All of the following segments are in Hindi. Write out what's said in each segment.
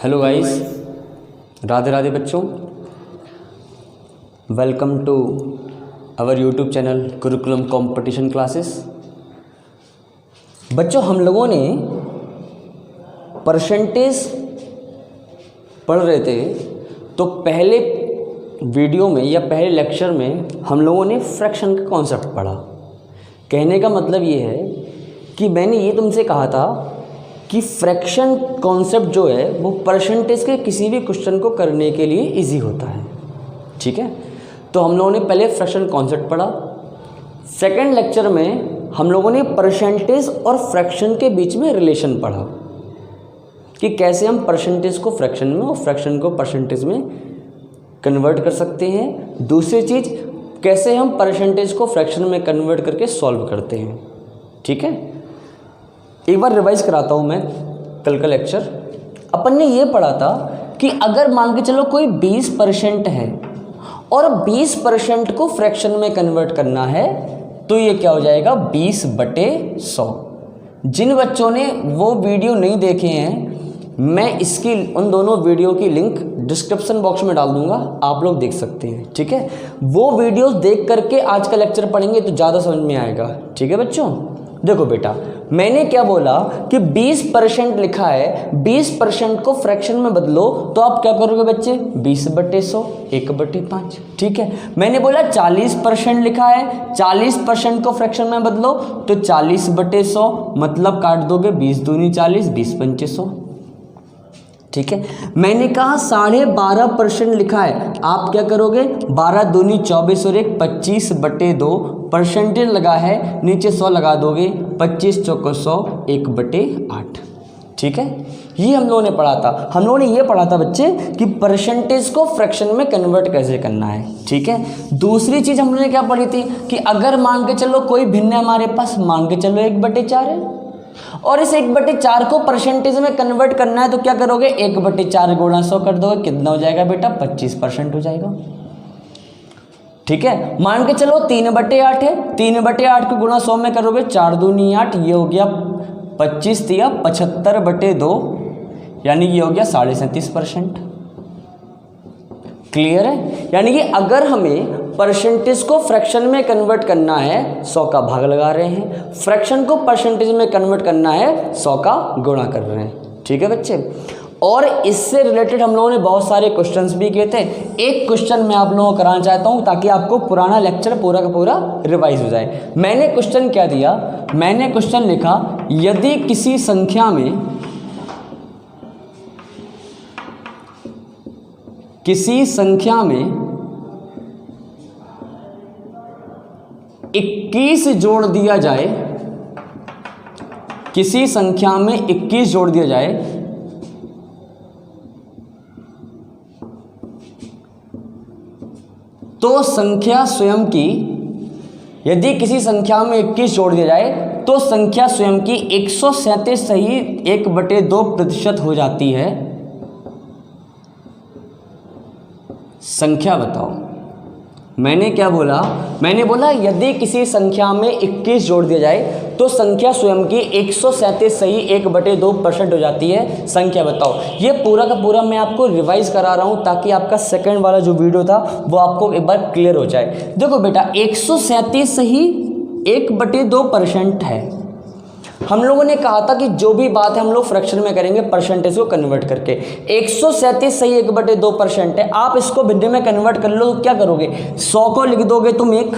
हेलो गाइस, राधे राधे बच्चों। Welcome to our YouTube channel Gurukulam competition classes. बच्चों, हम लोगों ने परसेंटेज पढ़ रहे थे, तो पहले वीडियो में या पहले लेक्चर में हम लोगों ने फ्रैक्शन का कॉन्सेप्ट पढ़ा। कहने का मतलब ये है कि मैंने ये तुमसे कहा था कि फ्रैक्शन कॉन्सेप्ट जो है वो परसेंटेज के किसी भी क्वेश्चन को करने के लिए इजी होता है। ठीक है, तो हम लोगों ने पहले फ्रैक्शन कॉन्सेप्ट पढ़ा। सेकंड लेक्चर में हम लोगों ने परसेंटेज और फ्रैक्शन के बीच में रिलेशन पढ़ा कि कैसे हम परसेंटेज को फ्रैक्शन में और फ्रैक्शन को परसेंटेज में कन्वर्ट कर सकते हैं। दूसरी चीज़, कैसे हम परसेंटेज को फ्रैक्शन में कन्वर्ट करके सॉल्व करते हैं। ठीक है, एक बार रिवाइज कराता हूँ मैं कल का लेक्चर। अपन ने ये पढ़ा था कि अगर मान के चलो कोई 20% है और 20% को फ्रैक्शन में कन्वर्ट करना है तो ये क्या हो जाएगा, 20/100। जिन बच्चों ने वो वीडियो नहीं देखे हैं, मैं इसकी उन दोनों वीडियो की लिंक डिस्क्रिप्शन बॉक्स में डाल दूंगा, आप लोग देख सकते हैं। ठीक है, वो वीडियोस देख करके आज का लेक्चर पढ़ेंगे तो ज़्यादा समझ में आएगा। ठीक है बच्चों, देखो बेटा, मैंने क्या बोला कि 20% लिखा है, 20% को फ्रैक्शन में बदलो तो आप क्या करोगे बच्चे, 20/100, 1/5। ठीक है, मैंने बोला 40% लिखा है, 40% को फ्रैक्शन में बदलो तो 40/100, मतलब काट दोगे 20 दूनी 40, 20×5 100। ठीक है, मैंने कहा 12.5% लिखा है, आप क्या करोगे, 12 दूनी 24 और 1 25/2, परसेंटेज लगा है नीचे 100 लगा दोगे, 25 चौको 100, 1/8। ठीक है, ये हम लोगों ने पढ़ा था। हम लोगों ने ये पढ़ा था बच्चे कि परसेंटेज को फ्रैक्शन में कन्वर्ट कैसे करना है। ठीक है, दूसरी चीज़ हम लोगों ने क्या पढ़ी थी कि अगर मान के चलो कोई भिन्न हमारे पास, मान के चलो 1/4 है और इस 1/4 को परसेंटेज में कन्वर्ट करना है तो क्या करोगे, 1/4 गुणा 100 कर दोगे, कितना हो जाएगा बेटा, 25% हो जाएगा। ठीक है, मान के चलो 3/8 है, 3/8 को गुणा 100 में करोगे, 4 दूनी 8, ये हो गया 25 दिया 75/2, यानी ये हो गया 37.5%। क्लियर है, यानी कि अगर हमें परसेंटेज को फ्रैक्शन में कन्वर्ट करना है 100 का भाग लगा रहे हैं, फ्रैक्शन को परसेंटेज में कन्वर्ट करना है 100 का गुणा कर रहे हैं। ठीक है बच्चे, और इससे रिलेटेड हम लोगों ने बहुत सारे क्वेश्चंस भी किए थे। एक क्वेश्चन मैं आप लोगों को कराना चाहता हूं ताकि आपको पुराना लेक्चर पूरा का पूरा रिवाइज हो जाए। मैंने क्वेश्चन क्या दिया, मैंने क्वेश्चन लिखा, यदि किसी संख्या में 21 जोड़ दिया जाए, किसी संख्या में 21 जोड़ दिया जाए तो संख्या स्वयं की, यदि किसी संख्या में 21 जोड़ दिया जाए तो संख्या स्वयं की 137 सही 1/2% हो जाती है। संख्या बताओ। मैंने क्या बोला, मैंने बोला यदि किसी संख्या में 21 जोड़ दिया जाए तो संख्या स्वयं की 137 सही 1/2% हो जाती है। संख्या बताओ। ये पूरा का पूरा मैं आपको रिवाइज करा रहा हूँ ताकि आपका सेकंड वाला जो वीडियो था वो आपको एक बार क्लियर हो जाए। देखो बेटा, 137 सही 1/2% है। हम लोगों ने कहा था कि जो भी बात है हम लोग फ्रैक्शन में करेंगे परसेंटेज को कन्वर्ट करके। 137 सही 1/2% है, आप इसको भिन्न में कन्वर्ट कर लो तो क्या करोगे, 100 को लिख दोगे तुम 1।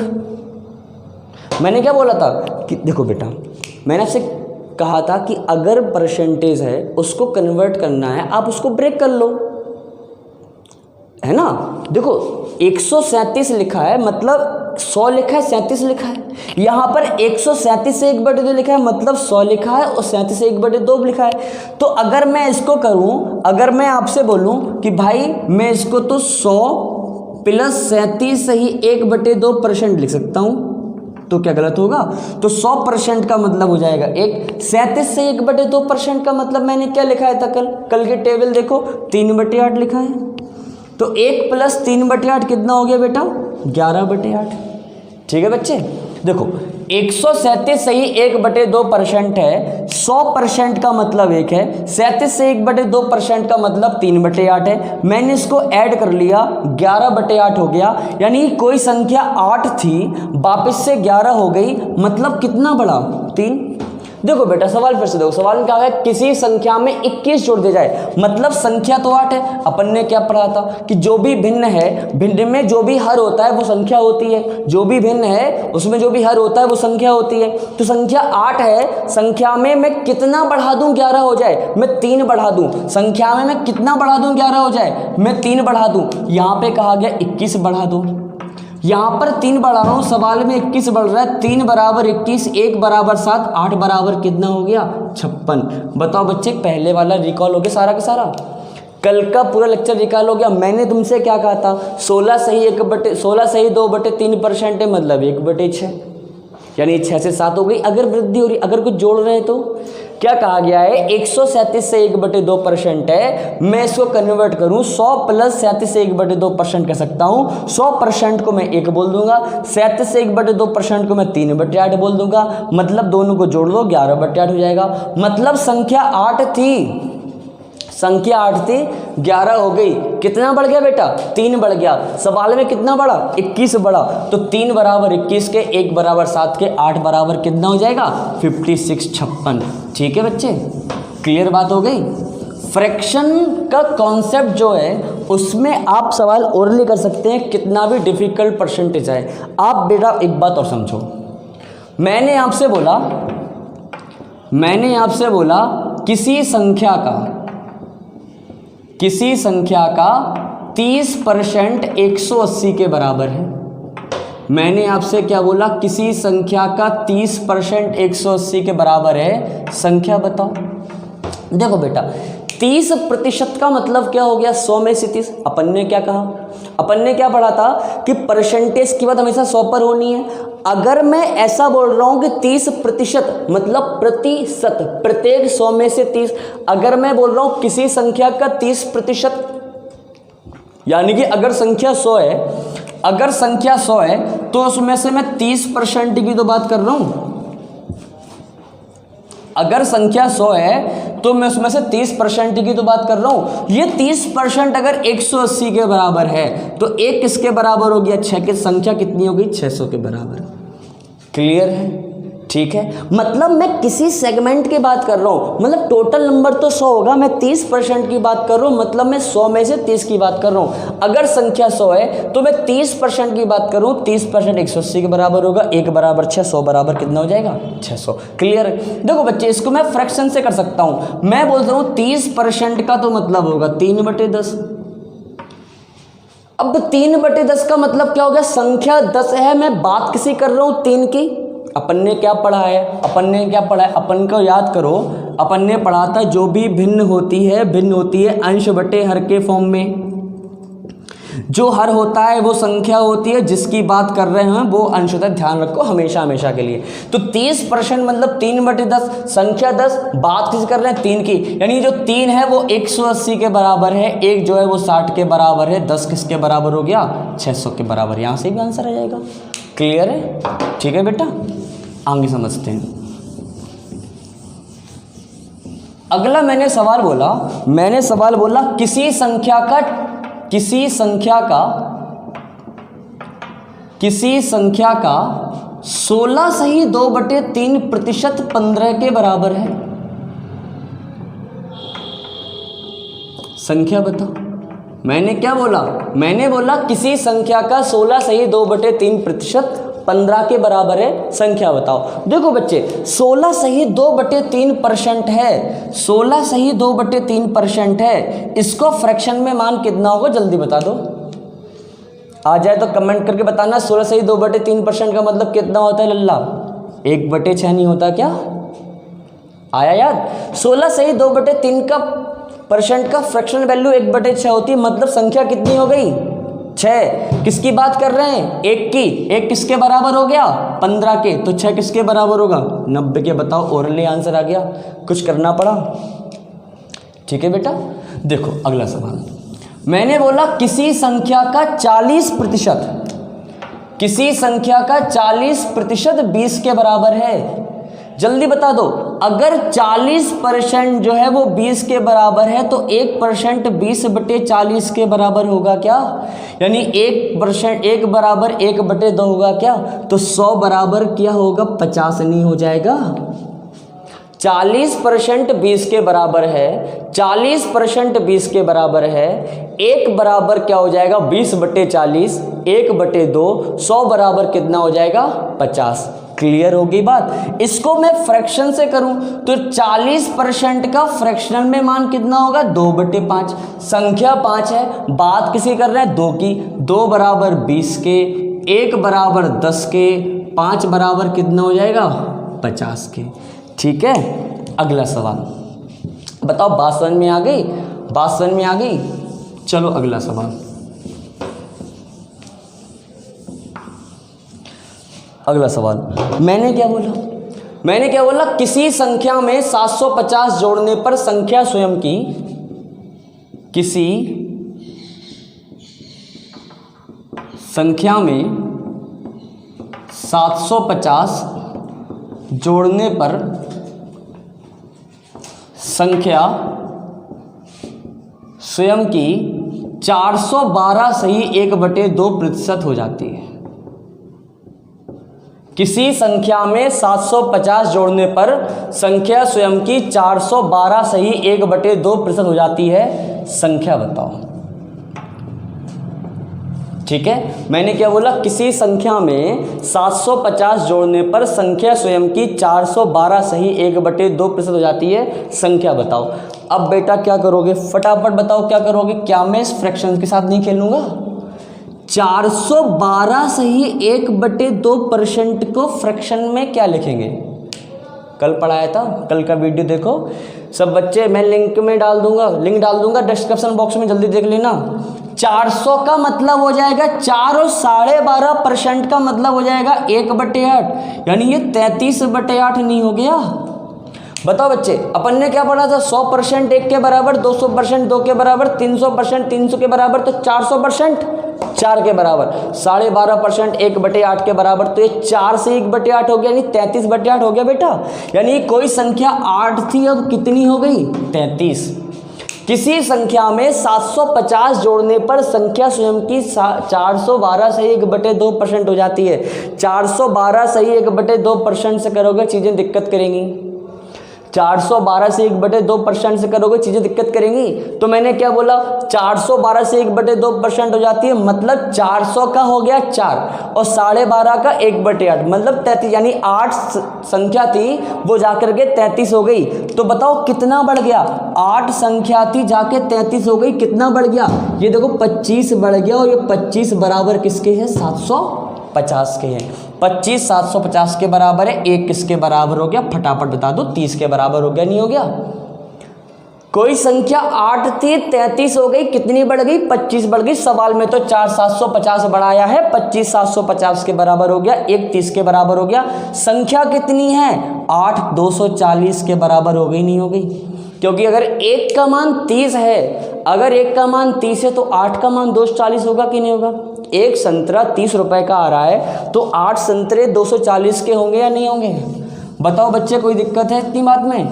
मैंने क्या बोला था कि देखो बेटा, मैंने आपसे कहा था कि अगर परसेंटेज है उसको कन्वर्ट करना है, आप उसको ब्रेक कर लो, है ना। देखो 137 लिखा है मतलब 100 लिखा है, 37 लिखा है। यहाँ पर 137 से 1/2 लिखा है मतलब 100 लिखा है और 37 से 1/2 लिखा है। तो अगर मैं इसको करूँ, अगर मैं आपसे बोलूँ कि भाई मैं इसको तो 100 + 37 सही 1/2% लिख सकता हूँ, तो क्या गलत होगा। तो 100% का मतलब हो जाएगा 1, 37 से 1/2% का मतलब मैंने क्या लिखा है था कल की टेबल देखो, 3/8 लिखा है। तो 1 + 3/8 कितना हो गया बेटा, 11/8। ठीक है बच्चे, देखो 137 सही 1/2% है, 100% का मतलब 1 है, 37 से 1/2% का मतलब 3/8 है। मैंने इसको ऐड कर लिया, 11/8 हो गया, यानी कोई संख्या 8 थी वापस से 11 हो गई, मतलब कितना बढ़ा 3। देखो बेटा सवाल फिर से देखो, सवाल में क्या है, किसी संख्या में 21 जोड़ दिया जाए, मतलब संख्या तो 8 है। अपन ने क्या पढ़ा था कि जो भी भिन्न है, भिन्न में जो भी हर होता है वो संख्या होती है, जो भी भिन्न है उसमें जो भी हर होता है वो संख्या होती है। तो संख्या 8 है, संख्या में मैं कितना बढ़ा दूं 11 हो जाए, मैं 3 बढ़ा दूं। संख्या में मैं कितना बढ़ा दूं 11 हो जाए, मैं 3 बढ़ा दूं। यहाँ पे कहा गया 21 बढ़ा दूं, यहाँ पर 3 बढ़ा रहा हूँ, सवाल में 21 बढ़ रहा है। 3 बराबर 21, 1 बराबर 7, 8 बराबर कितना हो गया 56। बताओ बच्चे, पहले वाला रिकॉल हो गया सारा का सारा, कल का पूरा लेक्चर रिकॉल हो गया। मैंने तुमसे क्या कहा था, 16 सही 2/3% है, मतलब 1/6, यानी 6 से 7 हो गई। अगर वृद्धि हो रही, अगर कुछ जोड़ रहे हैं तो क्या कहा गया है, 137 से 1/2% है, मैं इसको कन्वर्ट करूं 100 + 37 से 1/2% कर सकता हूं। 100% को मैं 1 बोल दूंगा, 37 से 1/2% को मैं 3/8 बोल दूंगा, मतलब दोनों को जोड़ लो 11/8 हो जाएगा। मतलब संख्या 8 थी, संख्या 8 थी, 11 हो गई, कितना बढ़ गया बेटा 3 बढ़ गया। सवाल में कितना बढ़ा 21 बढ़ा, तो 3 बराबर 21 के, 1 बराबर 7 के, 8 बराबर कितना हो जाएगा 56 56। ठीक है बच्चे, क्लियर बात हो गई। फ्रैक्शन का कॉन्सेप्ट जो है उसमें आप सवाल ओरली कर सकते हैं, कितना भी डिफिकल्ट परसेंटेज है। आप बेटा एक बात और समझो, मैंने आपसे बोला किसी संख्या का 30% 180 के बराबर है। मैंने आपसे क्या बोला, किसी संख्या का 30% 180 के बराबर है, संख्या बताओ। देखो बेटा 30% का मतलब क्या हो गया 100 में से 30। अपन ने क्या कहा, अपन ने क्या पढ़ा था कि परसेंटेज की बात हमेशा 100 पर होनी है। अगर मैं ऐसा बोल रहा हूं कि 30% मतलब प्रतिशत, प्रत्येक 100 में से 30, अगर मैं बोल रहा हूं किसी संख्या का 30%, यानी कि अगर संख्या 100 है, तो उसमें से मैं 30% की तो बात कर रहा हूं। अगर संख्या 100 है तो मैं उसमें से 30% की तो बात कर रहा हूं। ये 30% अगर 180 के बराबर है तो 1 किसके बराबर हो गया, 6 की संख्या कितनी हो गई 600 के बराबर। क्लियर है, ठीक है। मतलब मैं किसी सेगमेंट की बात कर रहा हूं, मतलब टोटल नंबर तो 100 होगा, मैं 30% की बात कर रहा हूं, मतलब मैं 100 में से 30 की बात कर रहा हूं। अगर संख्या 100 है तो मैं 30% की बात करूं, 30% 180 के बराबर होगा, 1 बराबर 6, 100 बराबर कितना हो जाएगा 600। क्लियर है। देखो बच्चे इसको मैं फ्रैक्शन से कर सकता हूं। मैं बोल रहा हूं 30% का तो मतलब होगा 3/10। अब 3/10 का मतलब क्या हो गया, संख्या 10 है, मैं बात किसी कर रहा हूं 3 की। अपन ने क्या पढ़ा है, अपन को याद करो। अपन ने पढ़ा था जो भी भिन्न होती है अंश बटे हर के फॉर्म में। जो हर होता है वो संख्या होती है, जिसकी बात कर रहे हैं वो अंश होता है, ध्यान रखो हमेशा के लिए। तो 30% मतलब 3/10, संख्या 10, बात किसी कर रहे हैं 3 की, यानी जो 3 है वो 180 के बराबर है, 1 जो है वो 60 के बराबर है, 10 किसके बराबर हो गया 600 के बराबर। यहाँ से भी आंसर आ जाएगा। क्लियर है, ठीक है बेटा, आगे समझते हैं। अगला मैंने सवाल बोला किसी संख्या का 16 सही 2/3% 15 के बराबर है। संख्या बताओ। मैंने क्या बोला, मैंने बोला किसी संख्या का 16 सही 2/3% 15 के बराबर है, संख्या बताओ। देखो बच्चे 16 सही 2/3% है, 16 सही 2/3% है, इसको फ्रैक्शन में मान कितना होगा जल्दी बता दो। आ जाए तो कमेंट करके बताना। 16 सही 2/3% का मतलब कितना होता है लल्ला, 1/6 नहीं होता क्या? आया याद? 16 सही 2/3% का फ्रैक्शनल वैल्यू 1/6 होती है, मतलब संख्या कितनी हो गई 6। किसकी बात कर रहे हैं 1 की, 1 किसके बराबर हो गया 15 के, तो 6 किसके बराबर होगा 90 के। बताओ ओरली आंसर आ गया, कुछ करना पड़ा? ठीक है बेटा। देखो अगला सवाल, मैंने बोला किसी संख्या का 40% किसी संख्या का 40% 20 के बराबर है। जल्दी बता दो, अगर 40% जो है वो 20 के बराबर है तो 1% 20/40 के बराबर होगा क्या? यानी 1% 1 बराबर 1/2 होगा क्या? तो 100 बराबर क्या होगा? 50 नहीं हो जाएगा। 40% 20 के बराबर है, 40% 20 के बराबर है, 1 बराबर क्या हो जाएगा? 20/40, 1/2, 100 बराबर कितना हो जाएगा? 50। क्लियर होगी बात? इसको मैं फ्रैक्शन से करूं तो 40% का फ्रैक्शनल में मान कितना होगा? 2/5। संख्या 5 है, बात किसी कर रहे हैं? 2 की। 2 बराबर 20 के, 1 बराबर 10 के, 5 बराबर कितना हो जाएगा? 50 के। ठीक है, अगला सवाल बताओ। बात समझ में आ गई? बात समझ में आ गई? चलो अगला सवाल। अगला सवाल मैंने क्या बोला? मैंने क्या बोला? किसी संख्या में 750 जोड़ने पर संख्या स्वयं की, किसी संख्या में 750 जोड़ने पर संख्या स्वयं की 412 सही 1/2% हो जाती है। किसी संख्या में 750 जोड़ने पर संख्या स्वयं की 412 सही 1/2% हो जाती है। संख्या बताओ। ठीक है, मैंने क्या बोला? किसी संख्या में 750 जोड़ने पर संख्या स्वयं की 412 सही 1/2% हो जाती है। संख्या बताओ। अब बेटा क्या करोगे? फटाफट बताओ क्या करोगे? क्या मैं इस फ्रैक्शन के साथ नहीं खेलूंगा? 412 सही 1/2% को फ्रैक्शन में क्या लिखेंगे? कल पढ़ाया था, कल का वीडियो देखो सब बच्चे। मैं लिंक में डाल दूंगा, लिंक डाल दूंगा डिस्क्रिप्शन बॉक्स में, जल्दी देख लेना। 400 का मतलब हो जाएगा 4 और 12.5% का मतलब हो जाएगा 1/8, यानी ये 33/8 नहीं हो गया? बताओ बच्चे, अपन ने क्या पढ़ा था? 100% 1 के बराबर, 200% 2 के बराबर, 300% 300 के बराबर, तो 400% 4 के बराबर, 12.5% 1/8 के बराबर, तो ये 4 से 1/8 हो गया, यानी 33/8 हो गया बेटा। यानी कोई संख्या 8 थी, अब कितनी हो गई? 33। किसी संख्या में 750 जोड़ने पर संख्या स्वयं की 412 सही 1/2% हो जाती है। 412 सही 1/2% से करोगे चीज़ें दिक्कत करेंगी। 412 से 1/2% से करोगे चीज़ें दिक्कत करेंगी। तो मैंने क्या बोला? 412 से 1/2% हो जाती है, मतलब 400 का हो गया 4 और 12.5 का 1/8 मतलब 33, यानी 8 संख्या थी वो जाकर के 33 हो गई। तो बताओ कितना बढ़ गया? 8 संख्या थी जाके 33 हो गई। कितना बढ़ गया? ये देखो 25 बढ़ गया, और ये 25 बराबर किसके हैं? 750 के हैं। 25 750 के बराबर है। 1 किसके बराबर हो गया? फटाफट बता दो। 30 के बराबर हो गया, नहीं हो गया? कोई संख्या 8 थी, 33 हो गई, कितनी बढ़ गई? 25 बढ़ गई। सवाल में तो 4 750 बढ़ाया है, 25 750 के बराबर हो गया, 1 30 के बराबर हो गया। संख्या कितनी है? 8 240 के बराबर हो गई, नहीं हो गई? क्योंकि अगर 1 का मान 30 है, अगर 1 का मान 30 है तो 8 का मान 240 होगा कि नहीं होगा? एक संतरा 30 रुपए का आ रहा है, तो 8 संतरे 240 के होंगे या नहीं होंगे? बताओ बच्चे, कोई दिक्कत है इतनी बात में?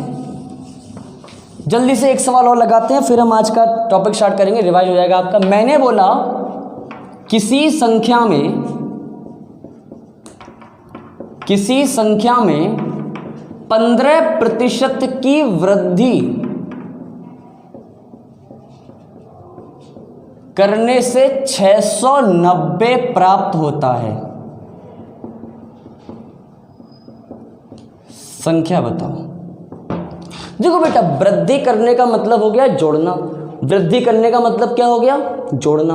जल्दी से एक सवाल और लगाते हैं, फिर हम आज का टॉपिक स्टार्ट करेंगे, रिवाइज हो जाएगा आपका। मैंने बोला किसी संख्या में 15% की वृद्धि करने से 690 प्राप्त होता है। संख्या बताओ। देखो बेटा, वृद्धि करने का मतलब हो गया जोड़ना। वृद्धि करने का मतलब क्या हो गया? जोड़ना।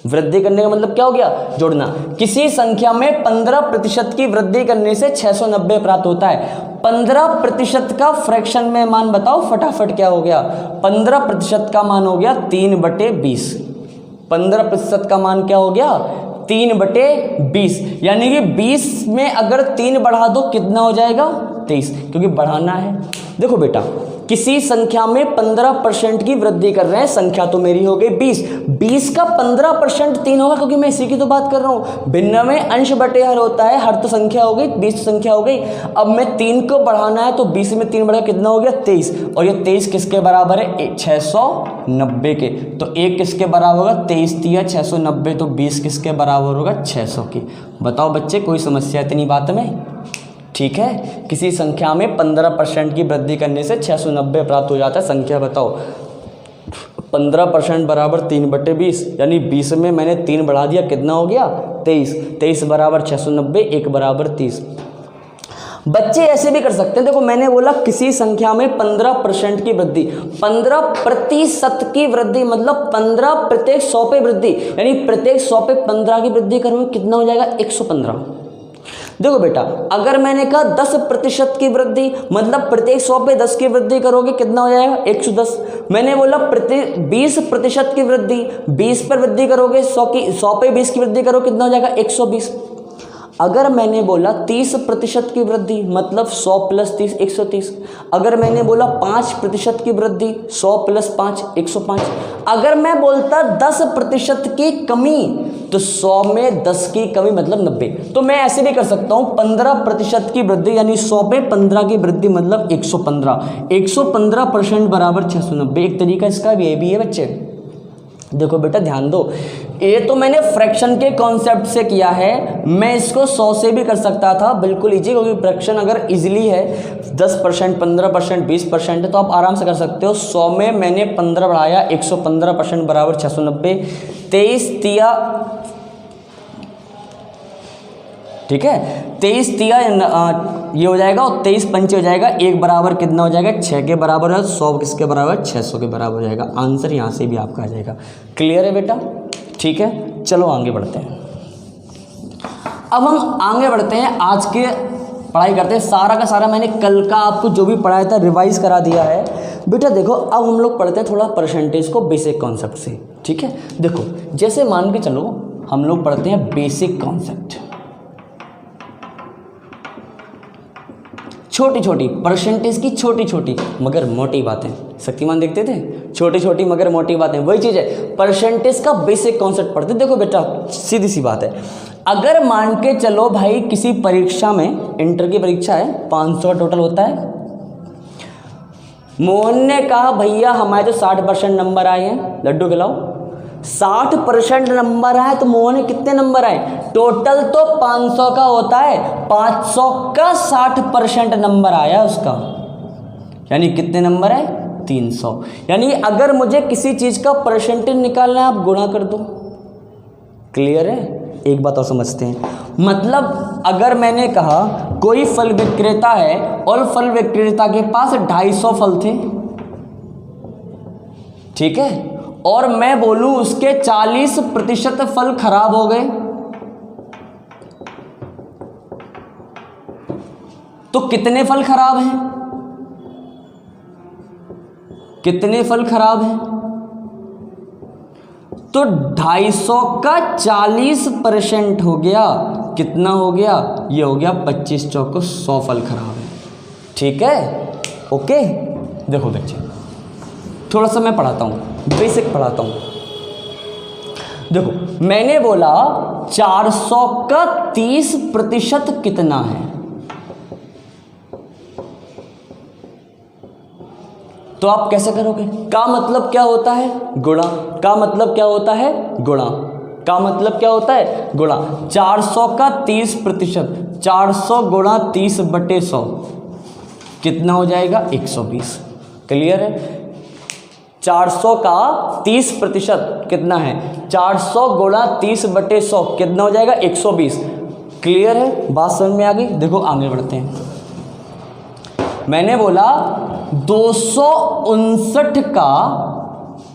वृद्धि करने का मतलब क्या हो गया? जोड़ना। किसी संख्या में 15% की वृद्धि करने से 690 प्राप्त होता है। 15% का फ्रैक्शन में मान बताओ फटाफट, क्या हो गया? 15% का मान हो गया 3/20। 15% का मान क्या हो गया? 3/20, यानी कि 20 में अगर 3 बढ़ा दो कितना हो जाएगा? 23, क्योंकि बढ़ाना है। देखो बेटा, किसी संख्या में 15% की वृद्धि कर रहे हैं, संख्या तो मेरी हो गई 20, 20 का 15% 3 होगा, क्योंकि मैं इसी की तो बात कर रहा हूँ। भिन्न में अंश बटे हर होता है, हर तो संख्या हो गई, 20 संख्या हो गई। अब मैं 3 को बढ़ाना है तो 20 में 3 बढ़ा कितना हो गया 23, और ये 23 किसके बराबर है 690 के। तो 1 किसके बराबर होगा 23 दिया 690, तो 20 किसके बराबर होगा 600 की। बताओ बच्चे, कोई समस्या इतनी बात में? ठीक है, किसी संख्या में 15% की वृद्धि करने से 690 प्राप्त हो जाता है। संख्या बताओ, 15% बराबर 3/20, यानी 20 में मैंने 3 बढ़ा दिया, कितना हो गया 23, 23 बराबर 690, 1 बराबर 30। बच्चे ऐसे भी कर सकते हैं। देखो मैंने बोला किसी संख्या में 15% की वृद्धि, 15% की वृद्धि मतलब 15 प्रत्येक 100 पे वृद्धि, यानी प्रत्येक 100 पे 15 की वृद्धि करोगे कितना हो जाएगा 115। देखो बेटा, अगर मैंने कहा 10% की वृद्धि मतलब प्रत्येक 100 पे 10 की वृद्धि करोगे कितना हो जाएगा 110। मैंने बोला प्रत्येक 20% की वृद्धि, 20 पर वृद्धि करोगे 100 पे 20 की वृद्धि करोगे कितना हो जाएगा 120। अगर मैंने बोला 30% की वृद्धि मतलब 100 + 30 130। अगर मैंने बोला 5% की वृद्धि 100 + 5 105। अगर मैं बोलता 10% की कमी तो 100 में 10 की कमी मतलब 90। तो मैं ऐसे भी कर सकता हूँ 15% की वृद्धि यानी 100 पे 15 की वृद्धि मतलब 115, 115% बराबर 690। एक तरीका इसका ये भी है बच्चे। देखो बेटा ध्यान दो, ये तो मैंने फ्रैक्शन के कॉन्सेप्ट से किया है, मैं इसको 100 से भी कर सकता था, बिल्कुल इजी, क्योंकि फ्रैक्शन अगर इजीली है 10%, 15%, 20% है तो आप आराम से कर सकते हो। 100 में मैंने 15 बढ़ाया 115% बराबर 690, 23 दिया, ठीक है 23 दिया ये हो जाएगा और 23 पंचे हो जाएगा, 1 बराबर कितना हो जाएगा 6 के बराबर है, 100 किसके बराबर 600 के बराबर हो जाएगा। आंसर यहाँ से भी आपका आ जाएगा। क्लियर है बेटा? ठीक है, चलो आगे बढ़ते हैं। अब हम आगे बढ़ते हैं, आज के पढ़ाई करते हैं। सारा का सारा मैंने कल का आपको जो भी पढ़ाया था रिवाइज करा दिया है बेटा। देखो अब हम लोग पढ़ते हैं थोड़ा परसेंटेज को बेसिक कॉन्सेप्ट से। ठीक है, देखो जैसे मान के चलो हम लोग पढ़ते हैं बेसिक कॉन्सेप्ट, छोटी छोटी परसेंटेज की छोटी छोटी मगर मोटी बातें। शक्तिमान देखते थे, छोटी छोटी मगर मोटी बातें, वही चीज़ है। परसेंटेज का बेसिक कॉन्सेप्ट पढ़ते। देखो बेटा सीधी सी बात है, अगर मान के चलो भाई किसी परीक्षा में, इंटर की परीक्षा है 500 का टोटल होता है, मोहन ने कहा भैया हमारे तो 60% नंबर आए हैं, लड्डू खिलाओ। 60% नंबर आए तो मोहन ने कितने नंबर आए, टोटल तो 500 का होता है, 500 का 60% नंबर आया उसका, यानी कितने नंबर आए 300। यानी अगर मुझे किसी चीज़ का परसेंटेज निकालना है आप गुणा कर दो। क्लियर है? एक बात और समझते हैं, मतलब अगर मैंने कहा कोई फल विक्रेता है और फल विक्रेता के पास 250 फल थे, ठीक है, और मैं बोलूं उसके 40% फल खराब हो गए, तो कितने फल खराब हैं, कितने फल खराब हैं? तो 250 का 40% हो गया, कितना हो गया, ये हो गया 25 चौको 100 फल खराब है। ठीक है, ओके। देखो बच्चे थोड़ा सा मैं पढ़ाता हूँ, बेसिक पढ़ाता हूँ। देखो मैंने बोला 400 का 30% कितना है, तो आप कैसे करोगे? का मतलब क्या होता है गुणा, का मतलब क्या होता है गुणा, का मतलब क्या होता है गुणा। 400 का 30%, 400 गुणा 30/100 कितना हो जाएगा 120। क्लियर है? 400 का 30% कितना है, 400 गुणा 30/100 कितना हो जाएगा 120। क्लियर है? बात समझ में आ गई? देखो आगे बढ़ते हैं। मैंने बोला 259 का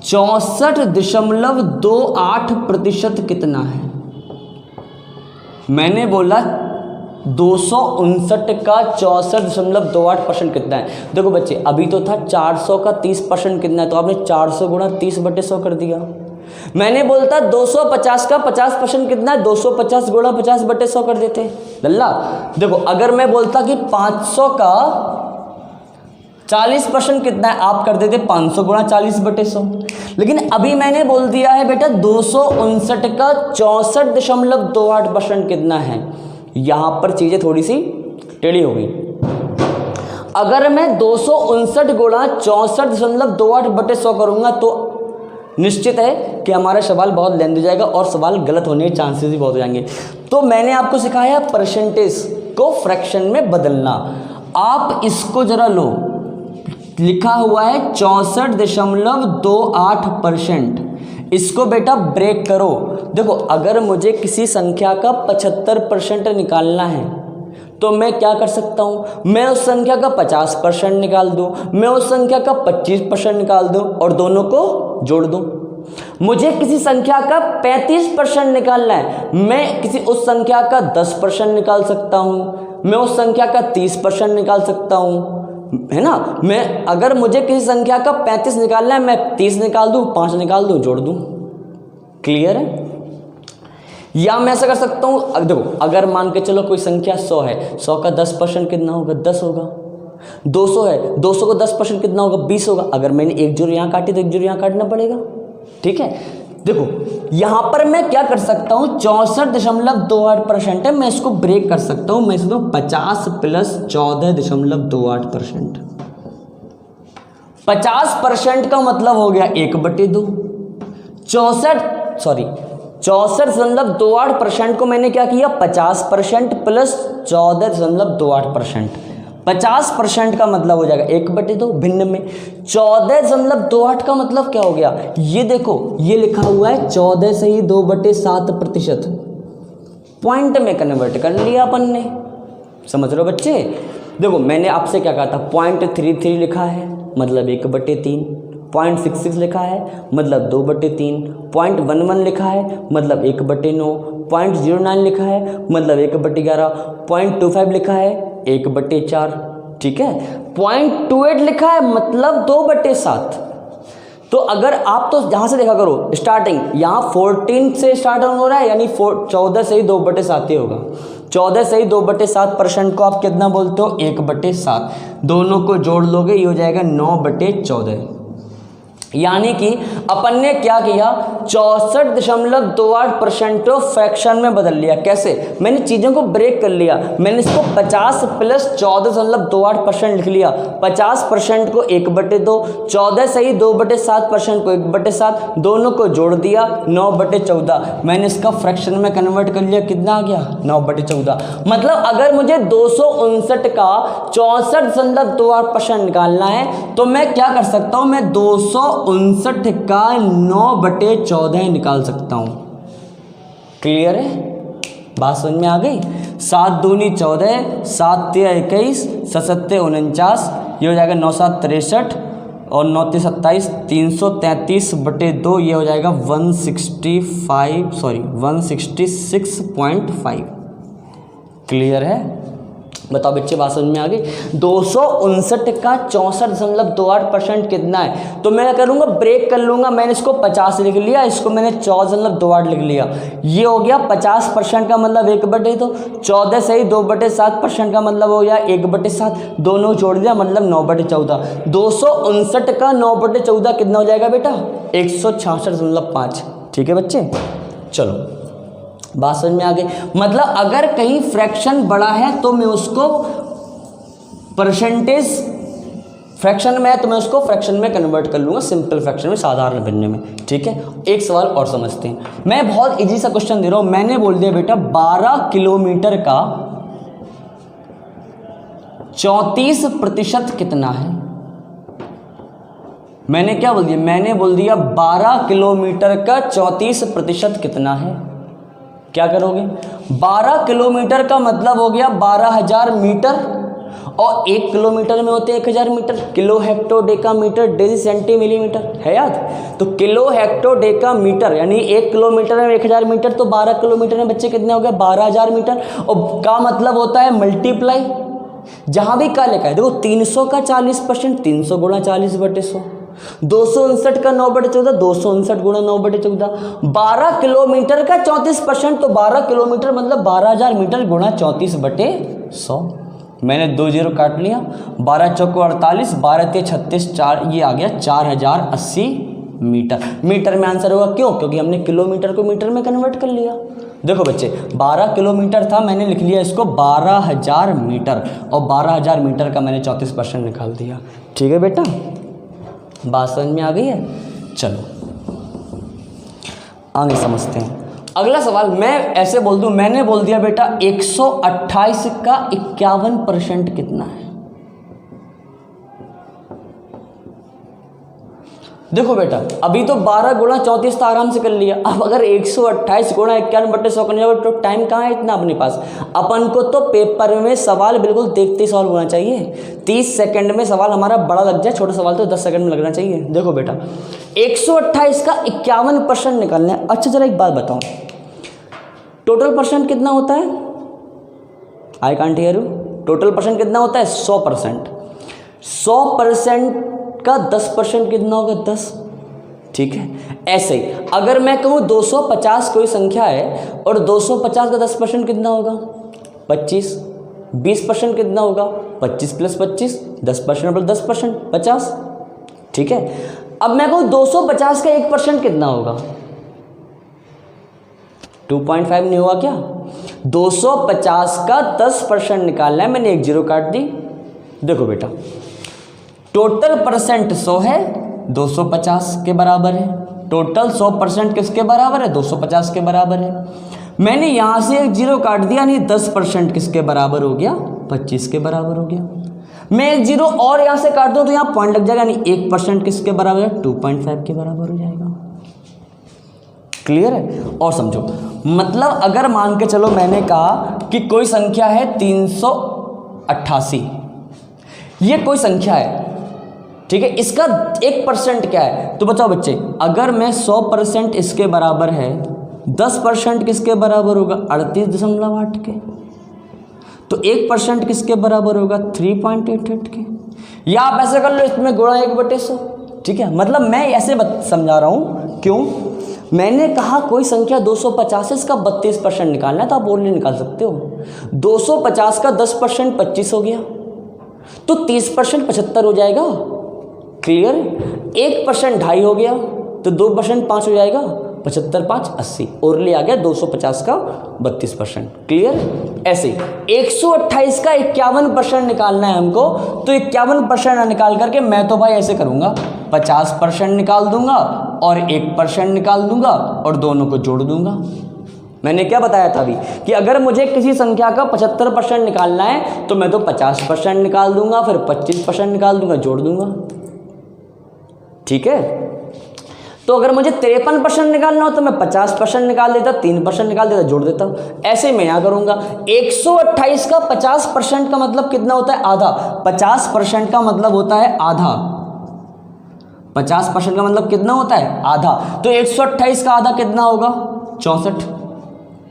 64.28% कितना है। मैंने बोला 259 का 64.28% कितना है। देखो बच्चे अभी तो था 400 का 30% कितना है, तो आपने 400 गुणा 30/100 कर दिया। मैंने बोलता 250 का 50% कितना है, 250 गुणा 50/100 कर देते। लल्ला देखो, अगर मैं बोलता कि 500 का 40% कितना है, आप कर देते 500 गुणा 40/100। लेकिन अभी मैंने बोल दिया है बेटा 259 का 64.28% कितना है। यहाँ पर चीज़ें थोड़ी सी टेढ़ी हो गई। अगर मैं 259 गुणा 64.28/100 करूँगा तो निश्चित है कि हमारा सवाल बहुत लेंथ हो जाएगा और सवाल गलत होने के चांसेस भी बहुत हो जाएंगे। तो मैंने आपको सिखाया परसेंटेज को फ्रैक्शन में बदलना। आप इसको जरा लो, लिखा हुआ है 64.28%। इसको बेटा ब्रेक करो। देखो, अगर मुझे किसी संख्या का 75% निकालना है तो मैं क्या कर सकता हूँ, मैं उस संख्या का 50% निकाल दूँ, मैं उस संख्या का 25% निकाल दूँ और दोनों को जोड़ दूँ। मुझे किसी संख्या का 35% निकालना है, मैं किसी उस संख्या का 10% निकाल सकता हूँ, मैं उस संख्या का 30% निकाल सकता हूँ, है ना। मैं अगर मुझे किसी संख्या का 35 निकालना है, मैं 30 निकाल दूँ, 5 निकाल दूँ, जोड़ दूँ। क्लियर है। या मैं ऐसा कर सकता हूँ, अब देखो, अगर मान के चलो कोई संख्या 100 है, 100 का 10% कितना होगा, 10 होगा। 200 है, 200 को 10% कितना होगा, 20 होगा। अगर मैंने एक जोड़ यहाँ काटी तो एक जोड़ यहाँ काटना पड़ेगा। ठीक है, देखो यहाँ पर मैं क्या कर सकता हूँ, 64.28% है, मैं इसको ब्रेक कर सकता हूँ। मैं इसको 50 + 14.28%। 50% का मतलब हो गया 1/2। 64.28% को मैंने क्या किया, 50% + 14.28%। 50% का मतलब हो जाएगा 1/2 भिन्न में। 14.28 का मतलब क्या हो गया, ये देखो, ये लिखा हुआ है 14 से ही 2/7%। पॉइंट में कन्वर्ट कर लिया अपन ने। समझ रहे हो बच्चे। देखो, मैंने आपसे क्या कहा था, 0.33 लिखा है मतलब 1/3, 0.66 लिखा है मतलब 2/3, 0.11 लिखा है मतलब 1/9, 0.09 लिखा है मतलब 1/11, 0.25 लिखा है 1/4। ठीक है, 0.28 लिखा है मतलब 2/7। तो अगर आप तो यहाँ से देखा करो, स्टार्टिंग यहाँ 14 से स्टार्ट हो रहा है, यानी 14 से ही 2/7 ही होगा। 14 से ही 2/7% को आप कितना बोलते हो, 1/7। दोनों को जोड़ लोगे ये हो जाएगा 9/14। यानी कि अपन ने क्या किया, 64.28% को फ्रैक्शन में बदल लिया। कैसे, मैंने चीज़ों को ब्रेक कर लिया। मैंने इसको 50 + 14.28% लिख लिया। 50% को 1/2, 14 से ही 2/7% को 1/7, दोनों को जोड़ दिया 9/14। मैंने इसका फ्रैक्शन में कन्वर्ट कर लिया, कितना आ गया, 9/14। मतलब अगर मुझे 259 का 64.28% निकालना है तो मैं क्या कर सकता हूँ, मैं 259 का 9/14 निकाल सकता हूँ। क्लियर है, बात समझ में आ गई। 7 दूनी 14, 7 तिया 21, 7 सत्ते 49, ये हो जाएगा 9 7 63 और 9 3 27, 333/2, ये हो जाएगा 166.5। क्लियर है। बताओ बच्चे, बात समझ में आ गई। 259 का 64.28% कितना है, तो मैं क्या करूँगा, ब्रेक कर लूँगा। मैंने इसको 50 लिख लिया, इसको मैंने 14.28 लिख लिया। ये हो गया 50% का मतलब 1/2, 14 से ही 2/7% का मतलब हो गया 1/7, दोनों जोड़ दिया मतलब 9/14। 259 का 9/14 कितना हो जाएगा बेटा, 166.5। ठीक है बच्चे, चलो बात समझ में आ गई। मतलब अगर कहीं फ्रैक्शन बड़ा है तो मैं उसको परसेंटेज फ्रैक्शन में है तो मैं उसको फ्रैक्शन में कन्वर्ट कर लूँगा, सिंपल फ्रैक्शन में, साधारण भिन्न में। ठीक है, एक सवाल और समझते हैं। मैं बहुत इजी सा क्वेश्चन दे रहा हूँ। मैंने बोल दिया बेटा 12 किलोमीटर का 34% कितना है। मैंने क्या बोल दिया, मैंने बोल दिया 12 किलोमीटर का 34% कितना है। क्या करोगे, 12 किलोमीटर का मतलब हो गया 12,000 मीटर, और 1 किलोमीटर में होते हैं 1,000 metre. Kilo hecto deca metre deci centi millimetre है याद। तो किलो हेक्टो डेका मीटर यानी 1 किलोमीटर में 1,000 मीटर, तो 12 किलोमीटर में बच्चे कितने हो गए, 12,000 मीटर। और का मतलब होता है मल्टीप्लाई, जहाँ भी का लिखा है देखो 300 का 40%, 300 गुणा 40/100, 259 का 9/14, 259 गुणा 9/14, 12 किलोमीटर का 34%, तो 12 किलोमीटर मतलब 12,000 मीटर गुणा 34/100। मैंने 2 जीरो काट लिया, 12 चौको 48, 12 ते 36, 4 ये आ गया 4080 मीटर। मीटर में आंसर होगा, क्यों? क्योंकि हमने किलोमीटर को मीटर में कन्वर्ट कर लिया। देखो बच्चे 12 किलोमीटर था, मैंने लिख लिया इसको 12,000 मीटर, और 12,000 मीटर का मैंने 34% निकाल दिया। ठीक है बेटा, बात समझ में आ गई है? चलो आगे समझते हैं। अगला सवाल मैं ऐसे बोल दूं, मैंने बोल दिया बेटा 128 का 51% कितना है। देखो बेटा अभी तो 12 गुणा 34 तो आराम से कर लिया, अब अगर 128 गुणा 51/100 करने जाओ तो टाइम कहाँ है इतना अपने पास। अपन को तो पेपर में सवाल बिल्कुल देखते ही सॉल्व होना चाहिए। 30 सेकंड में सवाल हमारा बड़ा लग जाए, छोटा सवाल तो 10 सेकंड में लगना चाहिए। देखो बेटा 128 का 51% निकालना है। अच्छा जरा एक बात बताओ, टोटल परसेंट कितना होता है? I can't hear you. Total percent कितना होता है? 100%। 100% का 10% कितना होगा? 10। ठीक है, ऐसे ही अगर मैं कहूँ 250 कोई संख्या है और 250 का 10% कितना होगा? 25। 20% कितना होगा? 25 + 25, 10% + 10%, 50। ठीक है, अब मैं कहूँ 250 का 1% कितना होगा? 2.5 नहीं हुआ क्या? 250 का 10% निकालना है, मैंने 1 जीरो काट दी। देखो बेटा टोटल परसेंट 100 है, 250 के बराबर है। टोटल 100% किसके बराबर है? 250 के बराबर है। मैंने यहाँ से 1 जीरो काट दिया, नहीं 10% किसके बराबर हो गया? 25 के बराबर हो गया। मैं 1 जीरो और यहाँ से काट दूँ तो यहाँ पॉइंट लग जाएगा, नहीं 1% किसके बराबर है? 2.5 के बराबर हो जाएगा। क्लियर है? और समझो, मतलब अगर मान के चलो मैंने कहा कि कोई संख्या है 388, ये कोई संख्या है, ठीक है, इसका 1% क्या है? तो बताओ बच्चे अगर मैं 100% इसके बराबर है, 10% किसके बराबर होगा? 38.8 के। तो 1% किसके बराबर होगा? 3.88 के। या आप ऐसे कर लो, इसमें गुणा 1/100। ठीक है, मतलब मैं ऐसे समझा रहा हूँ। क्यों? मैंने कहा कोई संख्या 250 इसका 32% निकालना है, तो आप ओनली निकाल सकते हो। 250 का 10% 25 हो गया, तो 30% 75 हो जाएगा। क्लियर? 1% 2.5 हो गया, तो 2% 5 हो जाएगा, 75 5 80, और ले आ गया 250 का 32%। क्लियर? ऐसे 128 का 51% निकालना है हमको, तो 51% निकाल करके मैं तो भाई ऐसे करूँगा, 50% निकाल दूंगा और 1% निकाल दूंगा और दोनों को जोड़ दूंगा। मैंने क्या बताया था अभी कि अगर मुझे किसी संख्या का 75% निकालना है तो मैं तो 50% निकाल दूंगा, फिर 25% निकाल दूंगा, जोड़ दूंगा। ठीक है, तो अगर मुझे 53% निकालना हो तो मैं 50% निकाल देता, 3% निकाल देता, जोड़ देता। ऐसे मैं यहाँ करूँगा। 128 का 50% का मतलब कितना होता है? आधा। 50% का मतलब होता है आधा। 50% का मतलब कितना होता है? आधा। तो 128 का आधा कितना होगा? 64।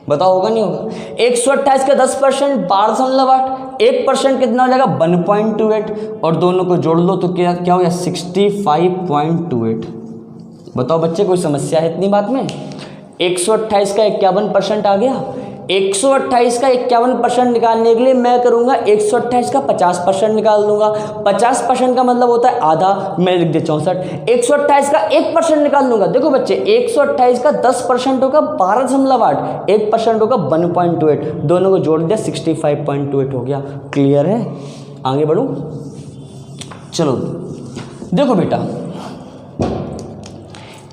बताओ होगा नहीं होगा? 128 का 10% 12.8, 1% कितना हो जाएगा? 1.28, और दोनों को जोड़ लो तो क्या क्या हो गया? 65.28। बताओ बच्चे कोई समस्या है इतनी बात में? 128 का 51% आ गया। 128 का 51% निकालने के लिए मैं करूँगा 128 का 50% निकाल दूंगा। 50% का मतलब होता है आधा, मैं लिख दिया 64। 128 का 1% निकाल दूंगा। देखो बच्चे 128 का 10% होगा 12.8, 1% होगा 1.28, दोनों को जोड़ दिया 65.28 हो गया। क्लियर है? आगे बढ़ूँ? चलो देखो बेटा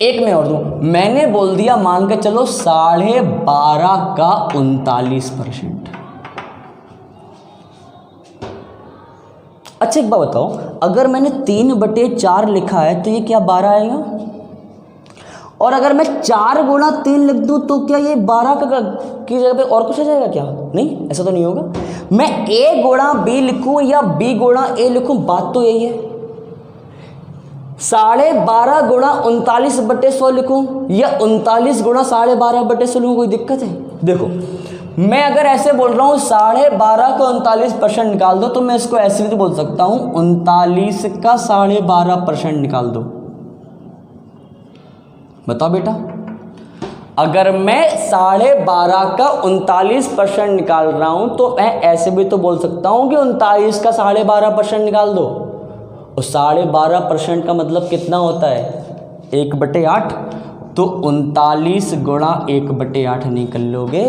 एक मैं और दूँ, मैंने बोल दिया मान के चलो 12.5 का 39%। अच्छा एक बात बताओ, अगर मैंने 3/4 लिखा है तो ये क्या 12 आएगा? और अगर मैं 4 गुणा 3 लिख दूँ तो क्या ये 12 की जगह पे और कुछ आ जाएगा क्या? नहीं, ऐसा तो नहीं होगा। मैं a गुणा b लिखूँ या b गुणा a लिखूँ, बात तो यही है। 12.5 गुणा 39/100 लिखूँ या 39 गुणा 12.5/100 लिखूँ, कोई दिक्कत है? देखो मैं अगर ऐसे बोल रहा हूँ 12.5 का 39% निकाल दो, तो मैं इसको ऐसे भी तो बोल सकता हूँ 39 का 12.5% निकाल दो। बताओ बेटा, अगर मैं 12.5 का 39% निकाल रहा हूं तो मैं ऐसे भी तो बोल सकता हूं कि 39 का 12.5% निकाल दो। और 12.5% का मतलब कितना होता है? 1/8। तो 39 गुणा 1/8 निकल लोगे।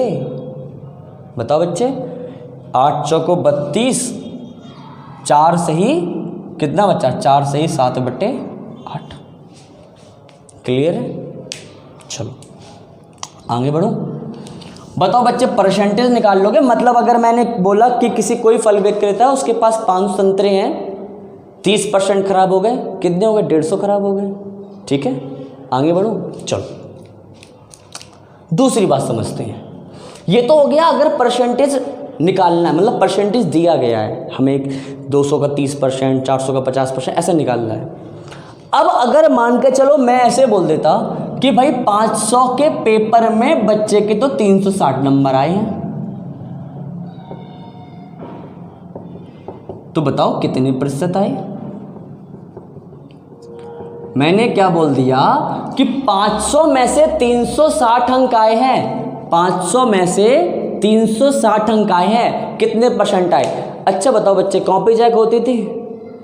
बताओ बच्चे, 8 चौको 32, 4 सही कितना बचा? 4 सही 7/8। क्लियर है? चलो आगे बढ़ो। बताओ बच्चे, परसेंटेज निकाल लोगे। मतलब अगर मैंने बोला कि किसी कोई फल विक्रेता है, उसके पास 500 संतरे हैं, 30% खराब हो गए, कितने हो गए? 150 खराब हो गए। ठीक है, आगे बढ़ो। चलो दूसरी बात समझते हैं। ये तो हो गया अगर परसेंटेज निकालना है, मतलब परसेंटेज दिया गया है हमें, 200 का 30%, 400 का 50%, ऐसा निकालना है। अब अगर मान के चलो मैं ऐसे बोल देता कि भाई 500 के पेपर में बच्चे के तो 360 नंबर आए हैं, तो बताओ कितने प्रतिशत आए? मैंने क्या बोल दिया कि 500 में से 360 अंक आए हैं। 500 में से 360 अंक आए हैं, कितने परसेंट आए? अच्छा बताओ बच्चे, कॉपी चेक होती थी,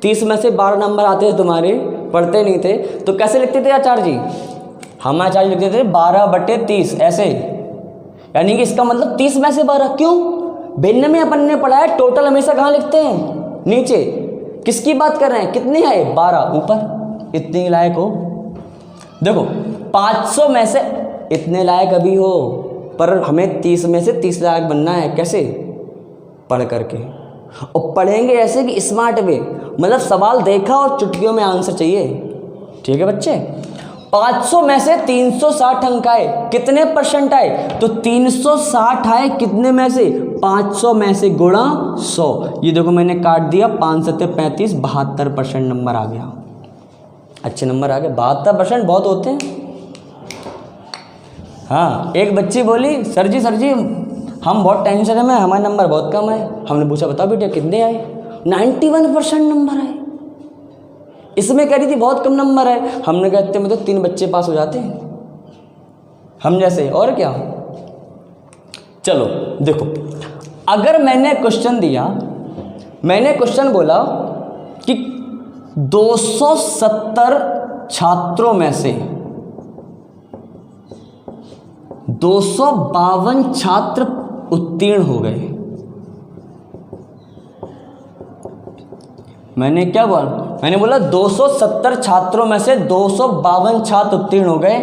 30 में से 12 नंबर आते थे तुम्हारे, पढ़ते नहीं थे तो कैसे लिखते थे आचार्य जी? हम आचार्य लिखते थे 12/30 ऐसे, यानी कि इसका मतलब 30 में से 12। क्यों? भिन्न में अपन ने पढ़ा है टोटल हमेशा कहाँ लिखते हैं? नीचे। किसकी बात कर रहे हैं? कितने आए? 12। ऊपर इतने लायक हो। देखो 500 में से इतने लायक अभी हो, पर हमें 30 में से 30 लायक बनना है। कैसे? पढ़ करके। और पढ़ेंगे ऐसे कि स्मार्ट वे, मतलब सवाल देखा और चुटकियों में आंसर चाहिए। ठीक है बच्चे? 500 में से 360 अंक आए, कितने परसेंट आए? तो 360 आए कितने में से? 500 में से गुणा 100। ये देखो मैंने काट दिया, 5 7 35, 72% नंबर आ गया। अच्छे नंबर आ गए। 72% बहुत होते हैं। हाँ, एक बच्ची बोली सर जी हम बहुत टेंशन है, हमारे नंबर बहुत कम है। हमने पूछा बताओ बेटा कितने आए? 91% नंबर आए। इसमें कह रही थी बहुत कम नंबर है। हमने कहते में तो 3 बच्चे पास हो जाते हैं हम जैसे, और क्या। चलो देखो, अगर मैंने क्वेश्चन दिया, मैंने क्वेश्चन बोला कि 270 छात्रों में से 252 छात्र उत्तीर्ण हो गए। मैंने क्या बोला? मैंने बोला 270 छात्रों में से 252 छात्र उत्तीर्ण हो गए।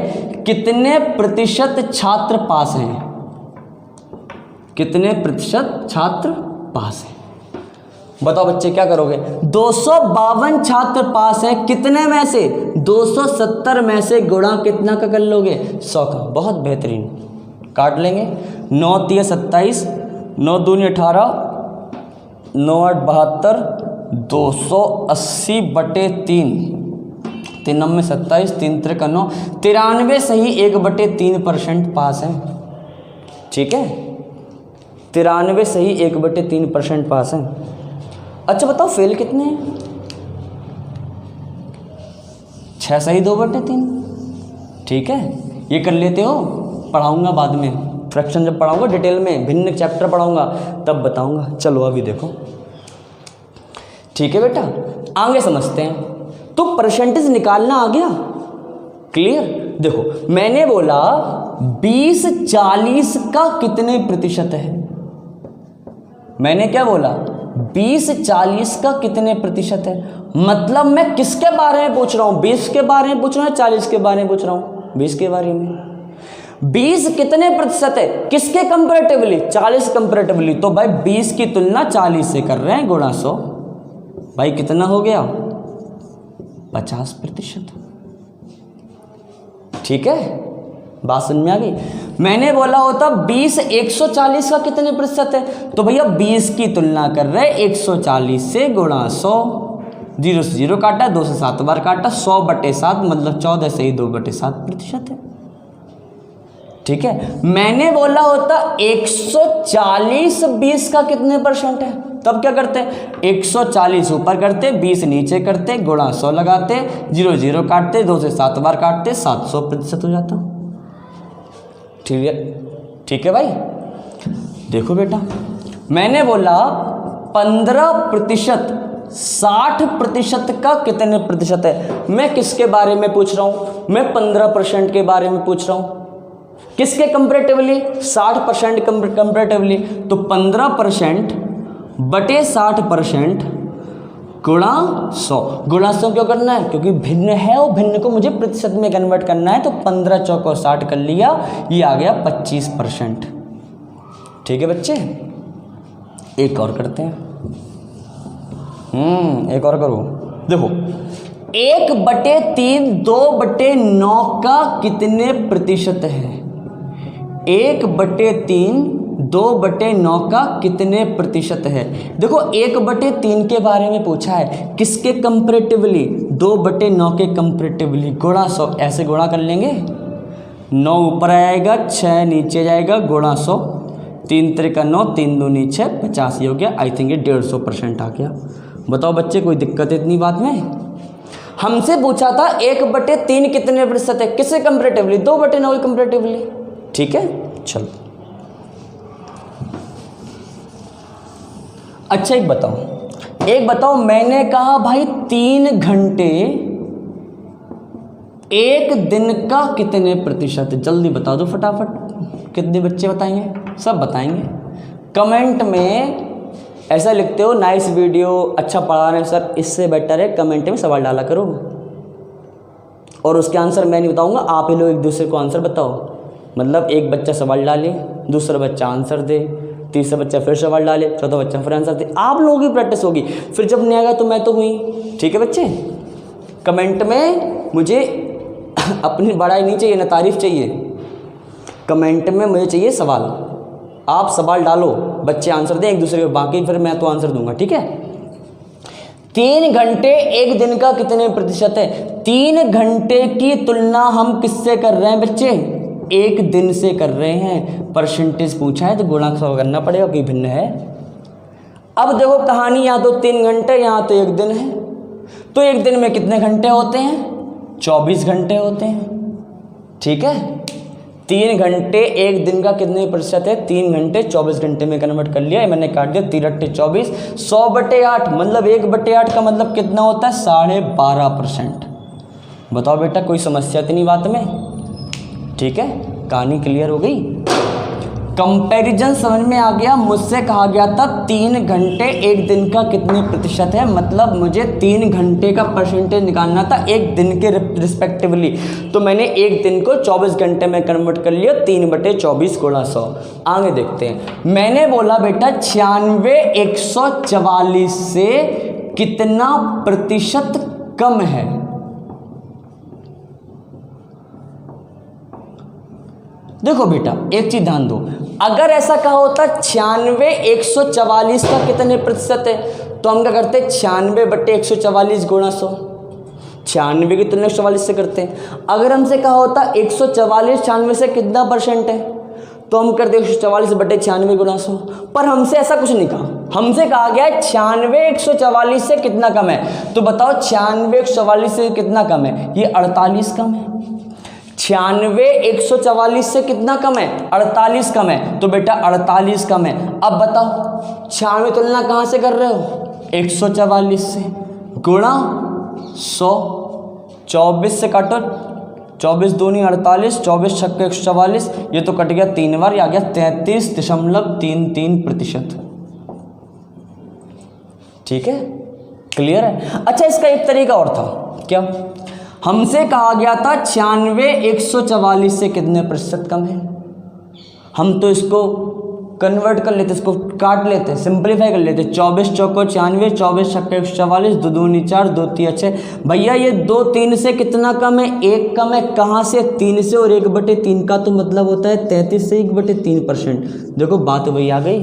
कितने प्रतिशत छात्र पास हैं? कितने प्रतिशत छात्र पास हैं? बताओ बच्चे क्या करोगे? 252 छात्र पास हैं, कितने में से? 270 में से गुणा कितना का कर लोगे? 100 का। बहुत बेहतरीन। काट लेंगे। 9 3 27, 9 2 18, 9 8 72, 280/3, 3 9 27, 3 3 9, 93 सही 1/3% पास हैं। ठीक है, 93 सही 1/3% पास हैं। अच्छा बताओ फेल कितने हैं? 6 सही 2/3। ठीक है, ये कर लेते हो? पढ़ाऊंगा बाद में, फ्रैक्शन जब पढ़ाऊंगा डिटेल में, भिन्न चैप्टर पढ़ाऊंगा तब बताऊंगा। चलो अभी देखो। ठीक है बेटा, आगे समझते हैं। तो परसेंटेज निकालना आ गया, क्लियर। देखो मैंने बोला 20-40 का कितने प्रतिशत है? मैंने क्या बोला? 20-40 का कितने प्रतिशत है? मतलब मैं किसके बारे में पूछ रहा हूँ? 20 के बारे में पूछ रहा हूँ, 40 के बारे में पूछ रहा हूँ? 20 के बारे में। 20 कितने प्रतिशत है? किसके कंपैरेटिवली? 40 कंपैरेटिवली। तो भाई 20 की तुलना 40 से कर रहे हैं, गुणा 100। भाई कितना हो गया? 50%। ठीक है, बात समझ में आ गई। मैंने बोला होता 20 140 का कितने प्रतिशत है? तो भैया 20 की तुलना कर रहे हैं 140 से, गुणा 100। 0 से 0 काटा, 2 से 7 बार काटा, 100/7 मतलब 14 से ही 2/7% है। ठीक है, मैंने बोला होता 140 20 का कितने परसेंट है? तब क्या करते, 140 ऊपर करते, 20 नीचे करते, गुणा 100 लगाते, 0 0 काटते, 2 से 7 बार काटते, 700% हो जाता। ठीक है भाई। देखो बेटा, मैंने बोला 15%, 60% का कितने प्रतिशत है। मैं किसके बारे में पूछ रहा हूँ, मैं 15% के बारे में पूछ रहा हूँ। किसके कंपैरेटिवली, 60% कंपैरेटिवली। तो 15% बटे 60% गुणा 100। गुणा 100 क्यों करना है, क्योंकि भिन्न है और भिन्न को मुझे प्रतिशत में कन्वर्ट करना है। तो 15 चौको 60 कर लिया, ये आ गया 25%। ठीक है बच्चे, एक और करते हैं। एक और करो। देखो 1/3 2/9 का कितने प्रतिशत है। 1/3 2/9 का कितने प्रतिशत है। देखो 1/3 के बारे में पूछा है, किसके कंपैरेटिवली, 2/9 के कंपैरेटिवली। गुणा 100, ऐसे गुणा कर लेंगे, 9 ऊपर आएगा, 6 नीचे जाएगा, गुणा 100, 3 त्रिका 9, 3 दूनी 6, 85 हो गया। आई थिंक ये 150% आ गया। बताओ बच्चे, कोई दिक्कत है इतनी बात में। हमसे पूछा था 1/3 कितने प्रतिशत है, किससे कंपैरेटिवली, 2/9 के कंपैरेटिवली। ठीक है, चलो। अच्छा एक बताओ, मैंने कहा भाई 3 घंटे एक दिन का कितने प्रतिशत है। जल्दी बता दो फटाफट, कितने बच्चे बताएंगे, सब बताएंगे। कमेंट में ऐसा लिखते हो, नाइस वीडियो, अच्छा पढ़ा रहे हैं सर, इससे बेटर है कमेंट में सवाल डाला करो और उसके आंसर मैं नहीं बताऊंगा, आप ही लोग एक दूसरे को आंसर बताओ। मतलब एक बच्चा सवाल डाले, दूसरा बच्चा आंसर दे, तीसरा बच्चा फिर सवाल डाले, चौथा बच्चा फिर आंसर दे। आप लोगों की प्रैक्टिस होगी, फिर जब नहीं आएगा तो मैं तो हुई। ठीक है बच्चे, कमेंट में मुझे अपनी बड़ाई नहीं चाहिए ना तारीफ चाहिए, कमेंट में मुझे चाहिए सवाल। आप सवाल डालो, बच्चे आंसर दें एक दूसरे को, बाकी फिर मैं तो आंसर दूंगा। ठीक है, 3 घंटे एक दिन का कितने प्रतिशत है। 3 घंटे की तुलना हम किससे कर रहे हैं बच्चे, एक दिन से कर रहे हैं। परसेंटेज पूछा है तो गुणा 100 करना पड़ेगा कि भिन्न है। अब देखो कहानी, यहाँ तो 3 घंटे, यहाँ तो एक दिन है। तो एक दिन में कितने घंटे होते हैं, 24 घंटे होते हैं। ठीक है, 3 घंटे एक दिन का कितने प्रतिशत है, 3 घंटे 24 घंटे में कन्वर्ट कर लिया, मैंने काट दिया, 3 × 24, 100/8, मतलब 1/8 का मतलब कितना होता है, 12.5%। बताओ बेटा, कोई समस्या इतनी बात में। ठीक है, कहानी क्लियर हो गई। कंपैरिजन समझ में आ गया। मुझसे कहा गया था 3 घंटे एक दिन का कितने प्रतिशत है, मतलब मुझे 3 घंटे का परसेंटेज निकालना था एक दिन के रिस्पेक्टिवली। तो मैंने एक दिन को 24 घंटे में कन्वर्ट कर लिया, 3/24 गुणा 100। आगे देखते हैं। मैंने बोला बेटा 96 144 से कितना प्रतिशत कम है। देखो बेटा एक चीज ध्यान दो, अगर ऐसा कहा होता 96 144 का कितने प्रतिशत है, तो हम क्या करते, 96/144 गुणा 100। 96 की तुलना 144 से करते हैं। अगर हमसे कहा होता 144 96 से कितना परसेंट है, तो हम करते 144/96 गुणा 100। पर हमसे ऐसा कुछ नहीं कहा, हमसे कहा गया 96 144 से कितना कम है। तो बताओ 96 144 से कितना कम है, ये 48 कम है। 96 144 से कितना कम है, 48 कम है। तो बेटा 48 कम है। अब बताओ 96 तुलना कहाँ से कर रहे हो, 144 से, गुणा 100, 24 से काटो, 24 दूनी 48, 24 छक्के 144, ये तो कट गया 3 बार, ये आ गया 33.33%। ठीक है, क्लियर है। अच्छा इसका एक तरीका और था, क्या, हमसे कहा गया था 96 144 से कितने प्रतिशत कम है। हम तो इसको कन्वर्ट कर लेते, इसको काट लेते, सिंपलीफाई कर लेते। 24 चौको 96, 24 छक्के 144, 2 दूनी 4, 2 3 6। भैया ये 2 3 से कितना कम है, 1 कम है। कहाँ से, 3 से, और 1/3 का तो मतलब होता है 33 से 1/3%। देखो बात वही आ गई,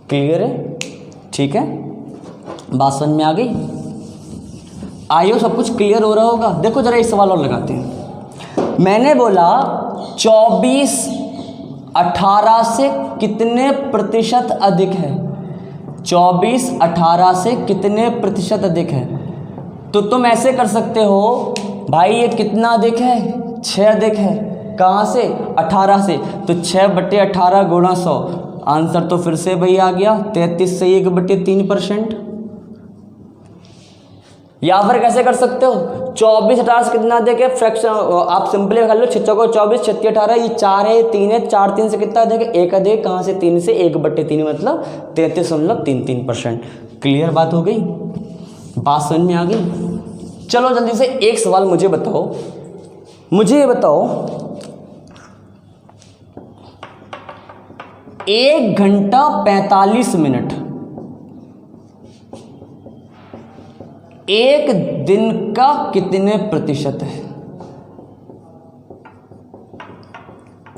क्लियर है। ठीक है, बात समझ में आ गई, आइयो सब कुछ क्लियर हो रहा होगा। देखो जरा एक सवाल और लगाते हैं। मैंने बोला 24 18 से कितने प्रतिशत अधिक है। 24 18 से कितने प्रतिशत अधिक है? तो तुम ऐसे कर सकते हो भाई, ये कितना अधिक है? 6 अधिक है। कहाँ से? 18 से। तो 6/18 गुणा 100, आंसर तो फिर से वही आ गया 33 से 1/3%। या फिर कैसे कर सकते हो, 24 18 से कितना अधिक है, फ्रैक्शन आप सिंपली कर लो, 6 चौको 24 36 18, ये 4 है, 3 है, 4 3 से कितना अधिक है? 1 अधिक। कहाँ से? 3 से, 1/3 मतलब 33.33%। क्लियर बात हो गई? बात समझ में आ गई? चलो जल्दी से एक सवाल मुझे बताओ, मुझे ये बताओ 1 घंटा 45 मिनट एक दिन का कितने प्रतिशत है?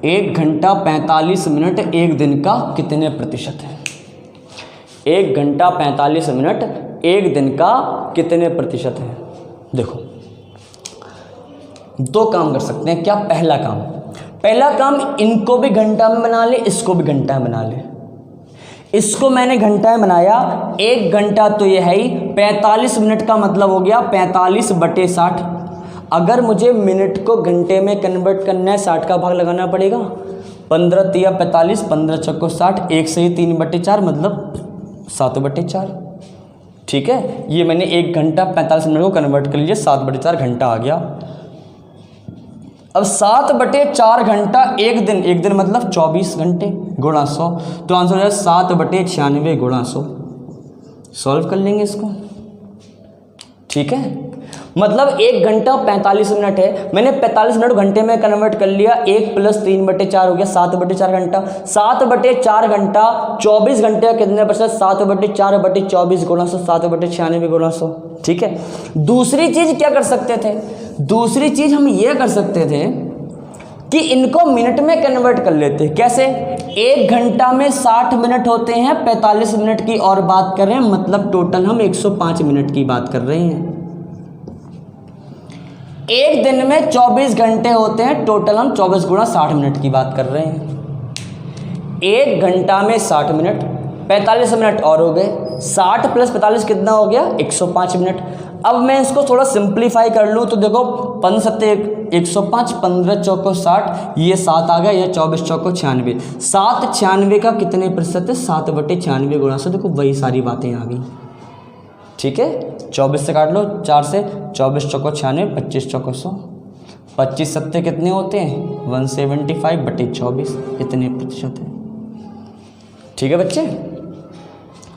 1 घंटा 45 मिनट एक दिन का कितने प्रतिशत है? 1 घंटा 45 मिनट एक दिन का कितने प्रतिशत है? देखो, दो काम कर सकते हैं। क्या? पहला काम इनको भी घंटा में बना ले, इसको भी घंटा में बना ले। इसको मैंने घंटा में बनाया, 1 घंटा तो ये है ही, 45 मिनट का मतलब हो गया 45/60। अगर मुझे मिनट को घंटे में कन्वर्ट करना है, 60 का भाग लगाना पड़ेगा। 15 तिया 45, 15 चौको 60, 1 से ही 3/4 मतलब 7/4। ठीक है, ये मैंने 1 घंटा 45 मिनट को कन्वर्ट कर लिया, 7/4 घंटा आ गया। अब 7/4 घंटा एक दिन मतलब 24 घंटे गुणा 100, तो आंसर हो जाए 7/96 गुणा 100। सॉल्व कर लेंगे इसको। ठीक है, मतलब 1 घंटा 45 मिनट है, मैंने 45 मिनट घंटे में कन्वर्ट कर लिया, 1 + 3/4 हो गया 7/4 घंटा। 7/4 घंटा 24 घंटे का कितने प्रतिशत? 7/4/24 गुणा 100, 7/96 गुणा 100। ठीक है, दूसरी चीज़ क्या कर सकते थे? दूसरी चीज़ हम ये कर सकते थे कि इनको मिनट में कन्वर्ट कर लेते। कैसे? 1 घंटा में 60 मिनट होते हैं, 45 मिनट की और बात कर रहे हैं, मतलब टोटल हम 105 मिनट की बात कर रहे हैं। एक दिन में 24 घंटे होते हैं, टोटल हम 24 गुणा 60 मिनट की बात कर रहे हैं। 1 घंटा में 60 मिनट, 45 मिनट और हो गए, 60 + 45 कितना हो गया? 105 मिनट। अब मैं इसको थोड़ा सिंप्लीफाई कर लूँ तो देखो, 5 7 105, 15 चौको 60, ये 7 आ गया, ये 24 चौको 96। 7/96 का कितने प्रतिशत है? 7/96 गुणा 100। देखो वही सारी बातें आ गई। ठीक है, 24 से काट लो, 4 से, 24 चौको 96, 25 चौको 100, 25 7 कितने होते हैं? 175/24, इतने प्रतिशत है। ठीक है बच्चे,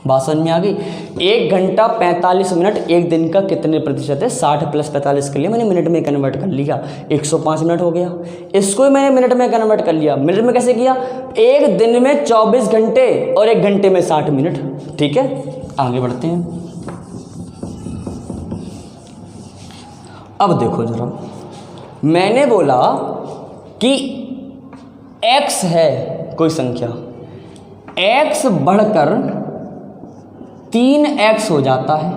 बात समझ में आ गई? 1 घंटा 45 मिनट एक दिन का कितने प्रतिशत है? 60 + 45 के लिए मैंने मिनट में कन्वर्ट कर लिया, 105 मिनट हो गया। इसको भी मैंने मिनट में कन्वर्ट कर लिया। मिनट में कैसे किया? एक दिन में 24 घंटे और 1 घंटे में 60 मिनट। ठीक है, आगे बढ़ते हैं। अब देखो जरा, मैंने बोला कि x है कोई संख्या, x बढ़कर 3x हो जाता है,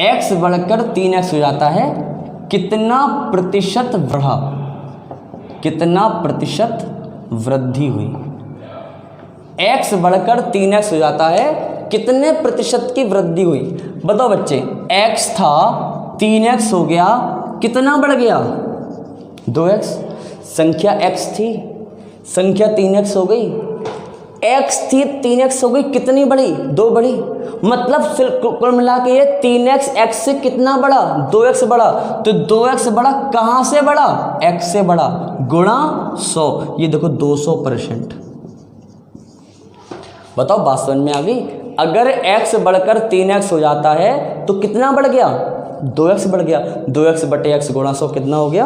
x बढ़कर 3x हो जाता है, कितना प्रतिशत बढ़ा? कितना प्रतिशत वृद्धि हुई? x बढ़कर 3x हो जाता है, कितने प्रतिशत की वृद्धि हुई? बताओ बच्चे, x था 3x हो गया, कितना बढ़ गया? 2x। संख्या x थी, संख्या 3x हो गई, x थी 3x हो गई, कितनी बढ़ी? 2 बढ़ी। मतलब कुल मिला के ये 3x x से कितना बढ़ा? 2x बढ़ा। तो 2x बढ़ा, कहाँ से बढ़ा? x से बढ़ा, गुणा 100। ये देखो 200%। बताओ बात समझ में आ गई? अगर x बढ़कर 3x हो जाता है तो कितना बढ़ गया? 2x बढ़ गया। 2x/x गुणा 100 कितना lo गया?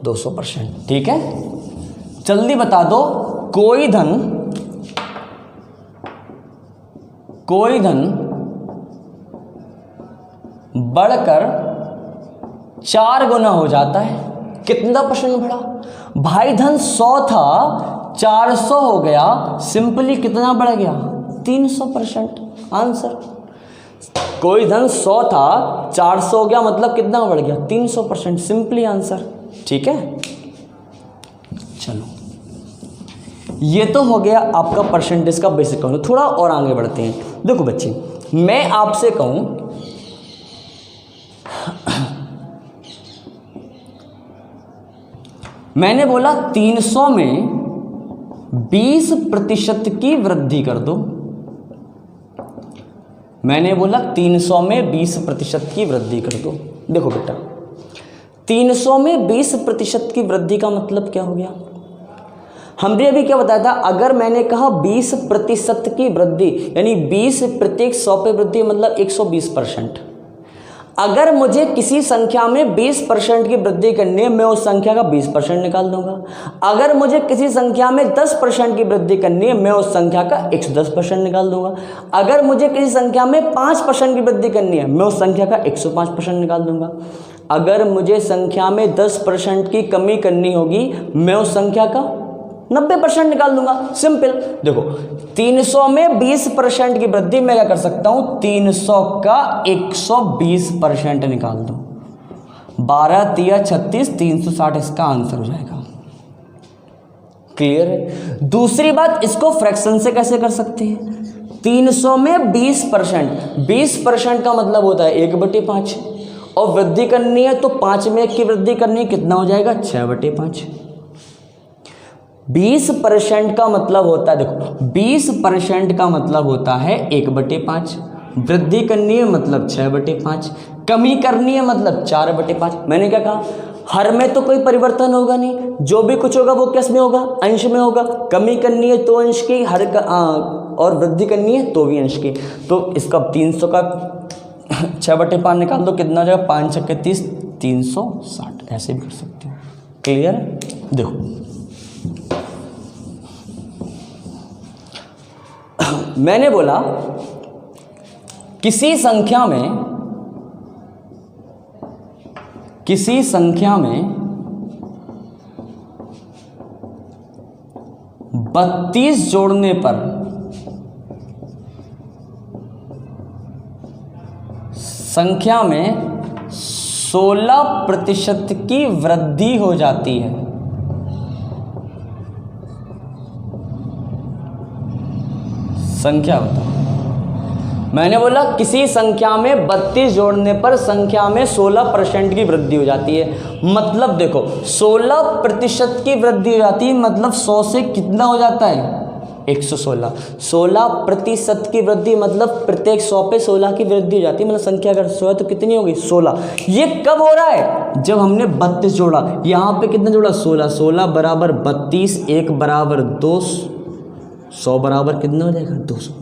200%। ठीक है, जल्दी बता दो, कोई धन बढ़कर 4 गुना हो जाता है, कितना % बढ़ा? भाई धन 100 था, 400 हो गया, सिंपली कितना बढ़ गया? 300%। आंसर, कोई धन 100 था, 400 हो गया, मतलब कितना बढ़ गया? 300%। Simply answer. ठीक है, चलो ये तो हो गया आपका परसेंटेज का बेसिक कॉन्सेप्ट। थोड़ा और आगे बढ़ते हैं। देखो बच्चे, मैं आपसे कहूं मैंने बोला 300 में 20% की वृद्धि कर दो। मैंने बोला 300 में 20% की वृद्धि कर दो। देखो बेटा, 300 में 20% की वृद्धि का मतलब क्या हो गया? हमने अभी क्या बताया था? अगर मैंने कहा 20% की वृद्धि, यानी 20 प्रत्येक 100 पे वृद्धि मतलब 120%। अगर मुझे किसी संख्या में 20% की वृद्धि करनी है, मैं उस संख्या का 20% निकाल दूंगा। अगर मुझे किसी संख्या में 10% की वृद्धि करनी है, मैं उस संख्या का 110% निकाल दूंगा। अगर मुझे किसी संख्या में 5% की वृद्धि करनी है, मैं उस संख्या का 105% निकाल दूंगा। अगर मुझे संख्या में 10% की कमी करनी होगी, मैं उस संख्या का 90% निकाल दूंगा। सिंपल। देखो, 300 में 20% की वृद्धि मैं क्या कर सकता हूं? 300 का 120% निकाल दो। 12 तिया 36, 360 इसका आंसर हो जाएगा। क्लियर है? दूसरी बात, इसको फ्रैक्शन से कैसे कर सकते हैं? 300 में 20%, 20% का मतलब होता है 1/5, और वृद्धि करनी है तो 5 में 1 की वृद्धि करनी है, कितना हो जाएगा? 6/5। 20% का मतलब होता है, देखो 20% का मतलब होता है 1/5, वृद्धि करनी है मतलब 6/5, कमी करनी है मतलब 4/5। मैंने क्या कहा? हर में तो कोई परिवर्तन होगा नहीं, जो भी कुछ होगा वो किस में होगा? अंश में होगा। कमी करनी है तो अंश की, हर का और वृद्धि करनी है तो भी अंश की। तो इसका 300 का 6/5 निकाल दो, कितना हो जाएगा? 5 छक्के 30, 360। ऐसे भी कर सकते हो। क्लियर है? देखो, मैंने बोला किसी संख्या में 32 जोड़ने पर संख्या में 16% की वृद्धि हो जाती है। संख्या बताओ। मैंने बोला किसी संख्या में 32 जोड़ने पर संख्या में 16% की वृद्धि हो जाती है। मतलब देखो, 16% की वृद्धि हो जाती है, मतलब 100 से कितना हो जाता है? 116। 16% की वृद्धि मतलब प्रत्येक 100 पे 16 की वृद्धि हो जाती है। मतलब संख्या अगर 100 है तो कितनी होगी? 16। ये कब हो रहा है? जब हमने 32 जोड़ा। यहाँ पे कितना जोड़ा? 16। 16 बराबर 32, 1 बराबर 2, 100 बराबर कितना हो जाएगा? 200।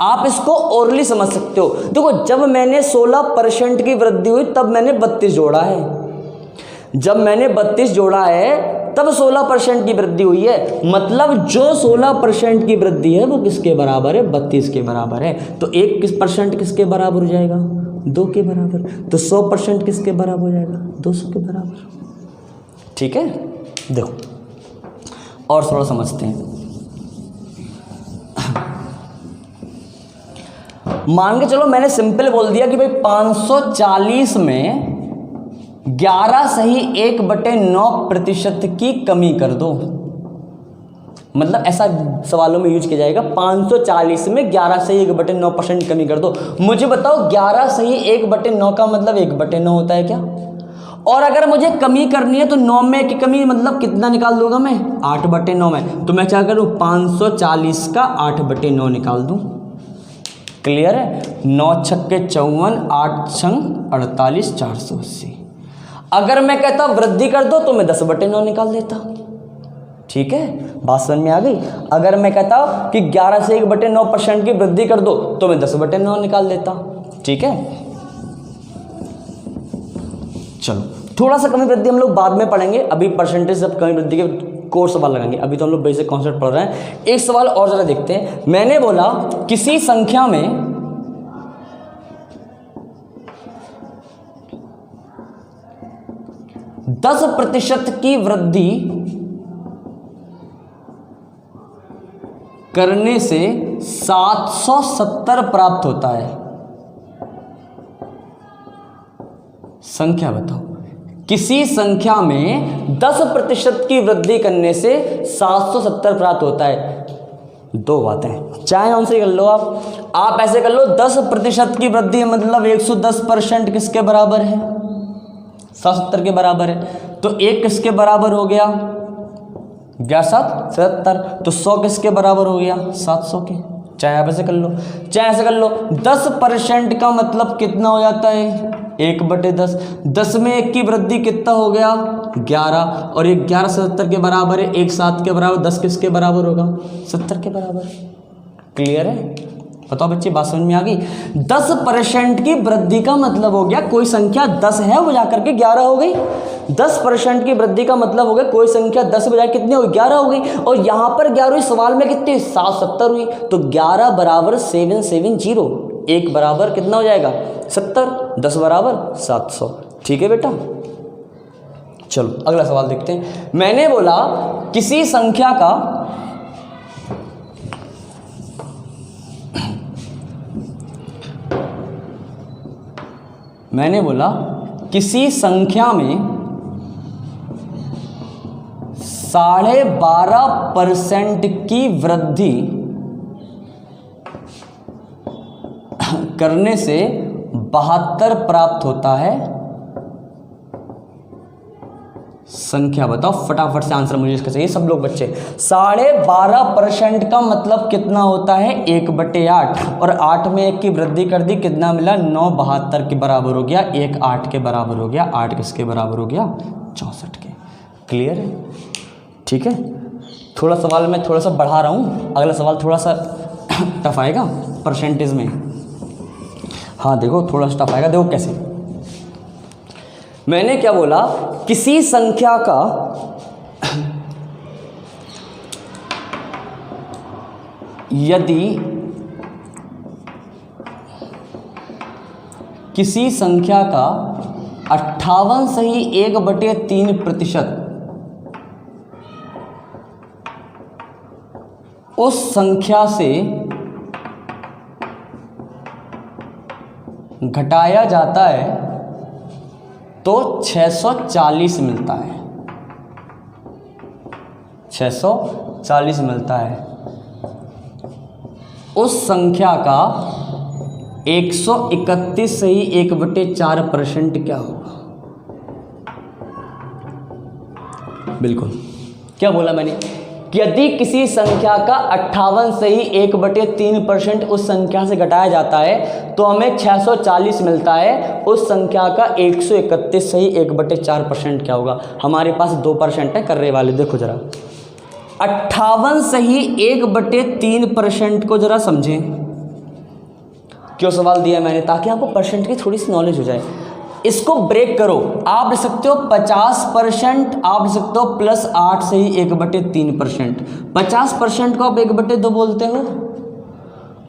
आप इसको ओरली समझ सकते हो। देखो, जब मैंने 16% की वृद्धि हुई तब मैंने 32 जोड़ा है। जब मैंने 32 जोड़ा है तब 16% की वृद्धि हुई है। मतलब जो 16% की वृद्धि है वो किसके बराबर है? 32 के बराबर है। तो 1% किसके बराबर हो जाएगा? 2 के बराबर। तो 100% किसके बराबर हो जाएगा? 200 के बराबर। ठीक है? देखो और थोड़ा समझते हैं। मान के चलो मैंने सिंपल बोल दिया कि भाई 540 में 11 सही 1/9% की कमी कर दो। मतलब ऐसा सवालों में यूज किया जाएगा, 540 में 11 सही 1/9% कमी कर दो। मुझे बताओ 11 सही 1/9 का मतलब 1/9 होता है क्या? और अगर मुझे कमी करनी है तो 9 में की कमी मतलब कितना निकाल दूंगा मैं? 8/9 में। तो मैं क्या करूँ? 540 का 8/9 निकाल दूं। क्लियर है? 9 छक्के 54, 8 छंग 48, 480। अगर मैं कहता वृद्धि कर दो तो मैं 10/9 निकाल देता। ठीक है, बात समझ में आ गई? अगर मैं कहता कि 11 से 1/9% की वृद्धि कर दो तो मैं 10/9 निकाल देता। ठीक है, चलो थोड़ा सा कमी वृद्धि हम लोग बाद में पढ़ेंगे। अभी परसेंटेज सब कमी वृद्धि के कोर्स सवाल लगाएंगे। अभी तो हम लोग बेसिक कॉन्सेप्ट पढ़ रहे हैं। एक सवाल और जरा देखते हैं। मैंने बोला किसी संख्या में 10% की वृद्धि करने से 770 प्राप्त होता है। संख्या बताओ किसी संख्या में 10% की वृद्धि करने से 770 प्राप्त होता है। दो बातें, चाहे उनसे कर लो आप ऐसे कर लो, 10% की वृद्धि मतलब 110% किसके बराबर है? 770 के बराबर है। तो एक किसके बराबर हो गया? 77, तो 100 किसके बराबर हो गया? 700 के। चाहे आप ऐसे कर लो, चाहे ऐसे कर लो। 10% का मतलब कितना हो जाता है? 1/10। 10 में 1 की वृद्धि कितना हो गया? 11, और ये 11 77 के बराबर है। 1 7 के बराबर, 10 किसके बराबर होगा? 70 के बराबर। क्लियर है? बताओ बच्चे, बात समझ में आ गई? 10% की वृद्धि का मतलब हो गया कोई संख्या 10 है वो जाकर के 11 हो गई। 10% की वृद्धि का मतलब हो गया कोई संख्या 10 बजाय कितनी हुई? 11 हो गई। और यहाँ पर 11 हुई, सवाल में कितनी? 770 हुई। तो 11 बराबर 770, 1 बराबर कितना हो जाएगा? 70, 10 बराबर 700। ठीक है बेटा, चलो अगला सवाल देखते हैं। मैंने बोला किसी संख्या का किसी संख्या में 12.5% की वृद्धि करने से 72 प्राप्त होता है। संख्या बताओ, फटाफट से आंसर मुझे इसका चाहिए सब लोग बच्चे। 12.5% का मतलब कितना होता है? 1/8, और 8 में 1 की वृद्धि कर दी, कितना मिला? 9 72 के बराबर हो गया। 1 8 के बराबर हो गया। 8 किसके बराबर हो गया? 64 के। क्लियर है? ठीक है, थोड़ा सवाल मैं थोड़ा सा बढ़ा रहा हूँ, अगला सवाल थोड़ा सा टफ आएगा परसेंटेज में। हाँ देखो, थोड़ा सा टफ आएगा। देखो कैसे, मैंने क्या बोला? किसी संख्या का यदि किसी संख्या का 58 सही 1/3% उस संख्या से घटाया जाता है तो 640 मिलता है। 640 मिलता है। उस संख्या का 131 सही 1/4% क्या होगा? बिल्कुल, क्या बोला मैंने? यदि किसी संख्या का 58 सही 1/3% उस संख्या से घटाया जाता है तो हमें 640 मिलता है। उस संख्या का 131 सही 1/4% क्या होगा? हमारे पास 2% है करने वाले। देखो जरा, 58 सही 1/3% को जरा समझें। क्यों सवाल दिया मैंने? ताकि आपको परसेंट की थोड़ी सी नॉलेज हो जाए। इसको ब्रेक करो, आप लिख सकते हो 50%, आप लिख सकते हो +8 सही 1/3%। 50% को आप 1/2 बोलते हो।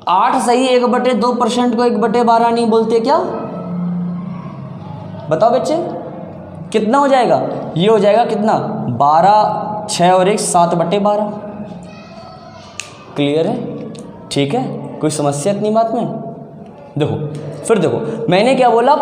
8 सही 1/2% को 1/12 नहीं बोलते क्या? बताओ बच्चे, कितना हो जाएगा? ये हो जाएगा कितना? 12, 6 और 1 7/12। क्लियर है? ठीक है, कोई समस्या इतनी बात में? देखो फिर देखो, मैंने क्या बोला?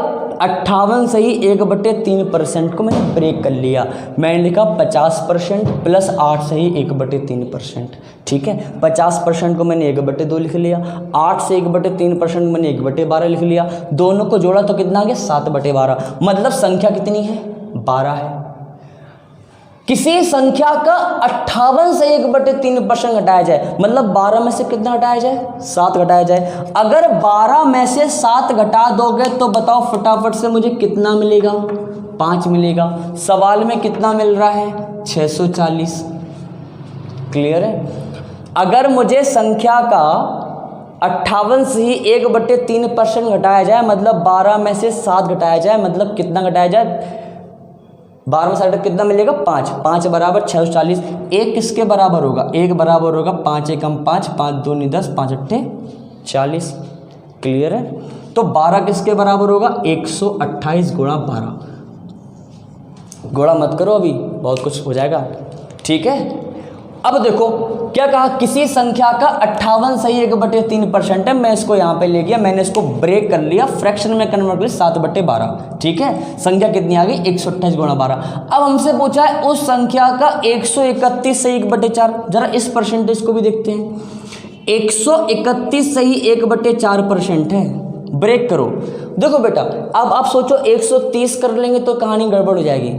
58 सही 1/3% को मैंने ब्रेक कर लिया। मैंने लिखा 50% +8 सही 1/3%। ठीक है, 50% को मैंने 1/2 लिख लिया। 8 से 1/3% मैंने 1/12 लिख लिया। दोनों को जोड़ा तो कितना आ गया? 7/12। मतलब संख्या कितनी है? 12 है। किसी संख्या का 58 से 1/3% घटाया जाए, मतलब 12 में से कितना घटाया जाए? 7 घटाया जाए। अगर 12 में से 7 घटा दोगे तो बताओ फटाफट से मुझे कितना मिलेगा? 5 मिलेगा। सवाल में कितना मिल रहा है? 640। क्लियर है? अगर मुझे संख्या का 58 से ही 1/3% घटाया जाए, मतलब 12 में से 7 घटाया जाए, मतलब कितना घटाया जाए? 12 में 7 कितना मिलेगा? 5। 5 बराबर 640। 1 किसके बराबर होगा? 1 बराबर होगा 5 एकम 5, 5 दूनी 10, 5 अट्ठे 40। क्लियर है? तो 12 किसके बराबर होगा? 128 गुणा 12। गुणा मत करो, अभी बहुत कुछ हो जाएगा। ठीक है, अब देखो क्या कहा, किसी संख्या का 58 सही 1/3% है। मैं इसको यहाँ पे ले गया, मैंने इसको ब्रेक कर लिया, फ्रैक्शन में कन्वर्ट कर 7/12। ठीक है, संख्या कितनी आ गई 128 गुणा 12। अब हमसे पूछा है उस संख्या का 131 सही 1/4। जरा इस परसेंटेज को भी देखते हैं। 131 सही 1/4% है। ब्रेक करो, देखो बेटा, अब आप सोचो 130 कर लेंगे तो कहानी गड़बड़ हो जाएगी।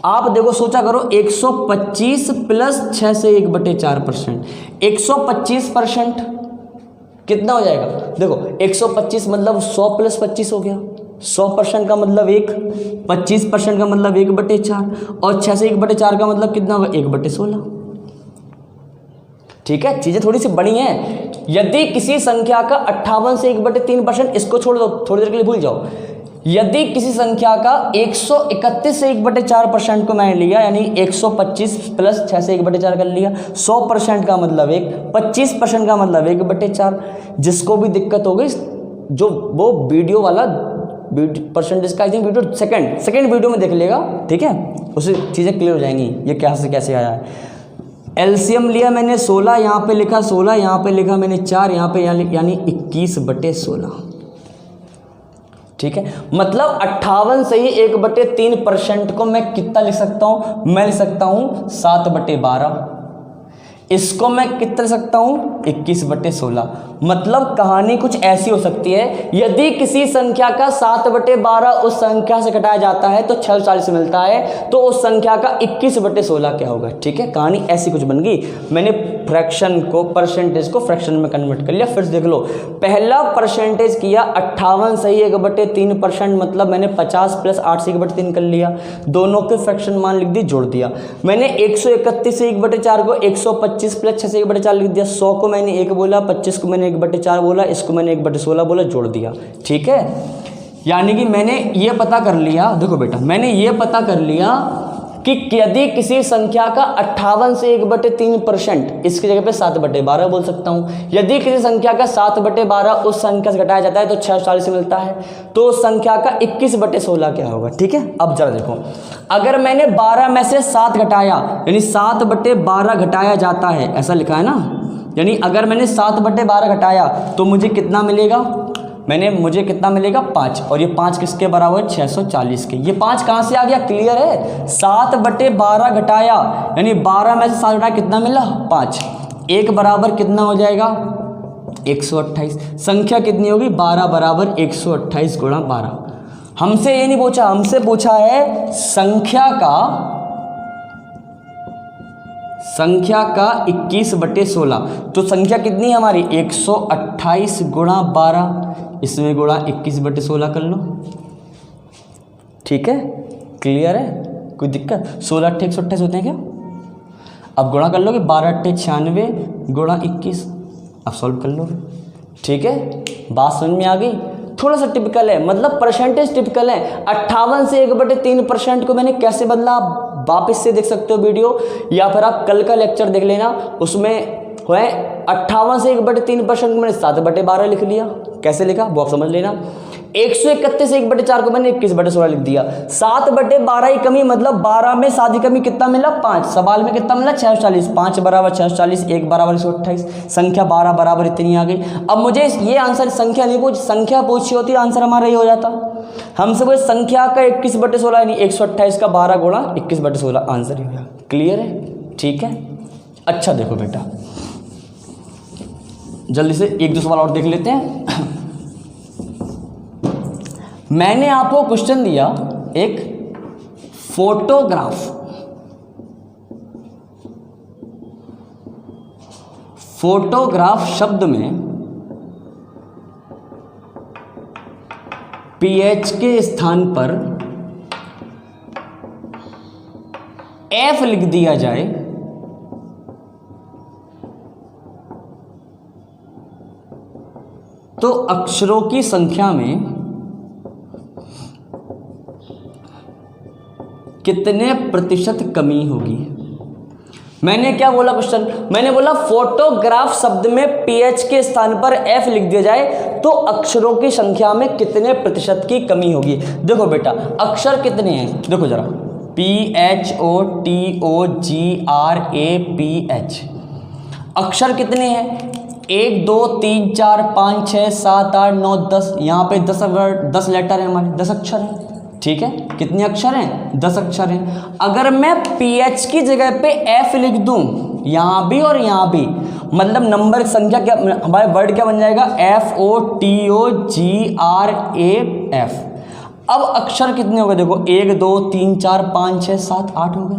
आप देखो सोचा करो 125 प्लस 6 से 1/4%। 125% कितना हो जाएगा, देखो 125 मतलब 100 प्लस 25 हो गया। 100% का मतलब 1, 25% का मतलब 1/4 और 6 से 1/4 का मतलब कितना होगा 1/16। ठीक है, चीजें थोड़ी सी बड़ी हैं। यदि किसी संख्या का 58 से 1/3%, इसको छोड़ दो, थोड़ी देर के लिए भूल जाओ। यदि किसी संख्या का 131 से 1/4% को मैंने लिया, यानी 125 प्लस 6 से 1/4 कर लिया, 100% का मतलब 1, 25% का मतलब 1/4। जिसको भी दिक्कत हो गई जो वो वीडियो वाला परसेंटेज का I think video second video में देख लेगा। ठीक है, उससे चीज़ें क्लियर हो जाएंगी ये क्या से कैसे आया है। एलसीएम लिया मैंने 16, यहाँ पे लिखा 16, यहाँ पे लिखा मैंने 4, यहाँ पे यानी 21/16। ठीक है, मतलब 58 से ही 1/3% को मैं कितना लिख सकता हूँ, मैं लिख सकता हूँ 7/12। इसको मैं कितना लिख सकता हूँ 21/16। मतलब कहानी कुछ ऐसी हो सकती है, यदि किसी संख्या का 7/12 उस संख्या से घटाया जाता है तो 640 मिलता है, तो उस संख्या का 21/16 क्या होगा। ठीक है, कहानी ऐसी कुछ बन गई। मैंने फ्रैक्शन को, परसेंटेज को फ्रैक्शन में कन्वर्ट कर लिया। फिर देख लो, पहला परसेंटेज किया 58 सही 1/3%, मतलब मैंने 50 प्लस 8 से 1/3 कर लिया। दोनों के फ्रैक्शन मान लिख दी, जोड़ दिया। मैंने 131 से 1/4 को 125 प्लस 6 से 1/4 लिख दिया। 100 को मैंने 1 बोला, 25 को मैंने 1/4 बोला, इसको मैंने 1/16 बोला, जोड़ दिया। ठीक है, यानी कि मैंने ये पता कर लिया, देखो बेटा, मैंने ये पता कर लिया कि यदि किसी संख्या का 58 से 1/3%, इसकी जगह पे 7/12 बोल सकता हूँ। यदि किसी संख्या का 7/12 उस संख्या से घटाया जाता है तो 640 मिलता है, तो उस संख्या का 21/16 क्या होगा। ठीक है, अब जरा देखो, अगर मैंने 12 में से 7 घटाया, यानी 7/12 घटाया जाता है, ऐसा लिखा है ना, यानी अगर मैंने 7/12 घटाया तो मुझे कितना मिलेगा, मुझे कितना मिलेगा 5, और ये 5 किसके बराबर है 640 के। ये 5 कहाँ से आ गया, क्लियर है। 7/12 घटाया, यानी 12 में से 7 घटाया, कितना मिला 5। 1 बराबर कितना हो जाएगा 128। संख्या कितनी होगी 12 बराबर 128 गुणा 12। हमसे ये नहीं पूछा, हमसे पूछा है संख्या का 21/16। तो संख्या कितनी है हमारी 128 गुणा 12, इसमें गुणा 21/16 कर लो। ठीक है, क्लियर है, कोई दिक्कत। 16 8 128 होते हैं क्या। अब गुणा कर लोगे, 12 8 96 गुणा 21, अब सॉल्व कर लोगे। ठीक है, बात समझ में आ गई। थोड़ा सा टिपिकल है, मतलब परसेंटेज टिपिकल है। 58 से 1/3% को मैंने कैसे बदला, वापस से देख सकते हो वीडियो, या फिर आप कल का लेक्चर देख लेना, उसमें है 58 से 1/3% को मैंने 7/12 लिख लिया। कैसे लिखा वो आप समझ लेना। 131 से 1/4 को मैंने 21/16 लिख दिया। 7/12 की कमी, मतलब 12 में 7 की कमी कितना मिला 5। सवाल में कितना मिला 640। 5 बराबर 640, 1 बराबर 128, संख्या 12 बराबर इतनी आ गई। अब मुझे ये आंसर संख्या नहीं पूछ, संख्या पूछी होती आंसर हमारा ये हो जाता। हमसे कोई संख्या का 21/16 यानी 128 का 12 गुणा 21/16 आंसर ही हो गया। क्लियर है, ठीक है। अच्छा देखो बेटा, जल्दी से एक दो सवाल और देख लेते हैं। मैंने आपको क्वेश्चन दिया एक फोटोग्राफ शब्द में पीएच के स्थान पर एफ लिख दिया जाए तो अक्षरों की संख्या में कितने प्रतिशत कमी होगी। मैंने क्या बोला क्वेश्चन, मैंने बोला फोटोग्राफ शब्द में पीएच के स्थान पर एफ लिख दिया जाए तो अक्षरों की संख्या में कितने प्रतिशत की कमी होगी। देखो बेटा, अक्षर कितने हैं, देखो जरा, PHOTOGRAPH। अक्षर कितने हैं? 1 2 3 4 5 6 7 8 9 10, यहाँ पे 10 लेटर हैं हमारे, 10 अक्षर हैं। ठीक है, कितने अक्षर हैं? 10 अक्षर हैं। अगर मैं PH की जगह पे F लिख दूं, यहाँ भी और यहाँ भी, मतलब नंबर संख्या क्या, हमारे वर्ड क्या बन जाएगा? FOTOGRAF। अब अक्षर कितने हो गए? देखो 1 2 3 4 5 6 7 8 हो गए।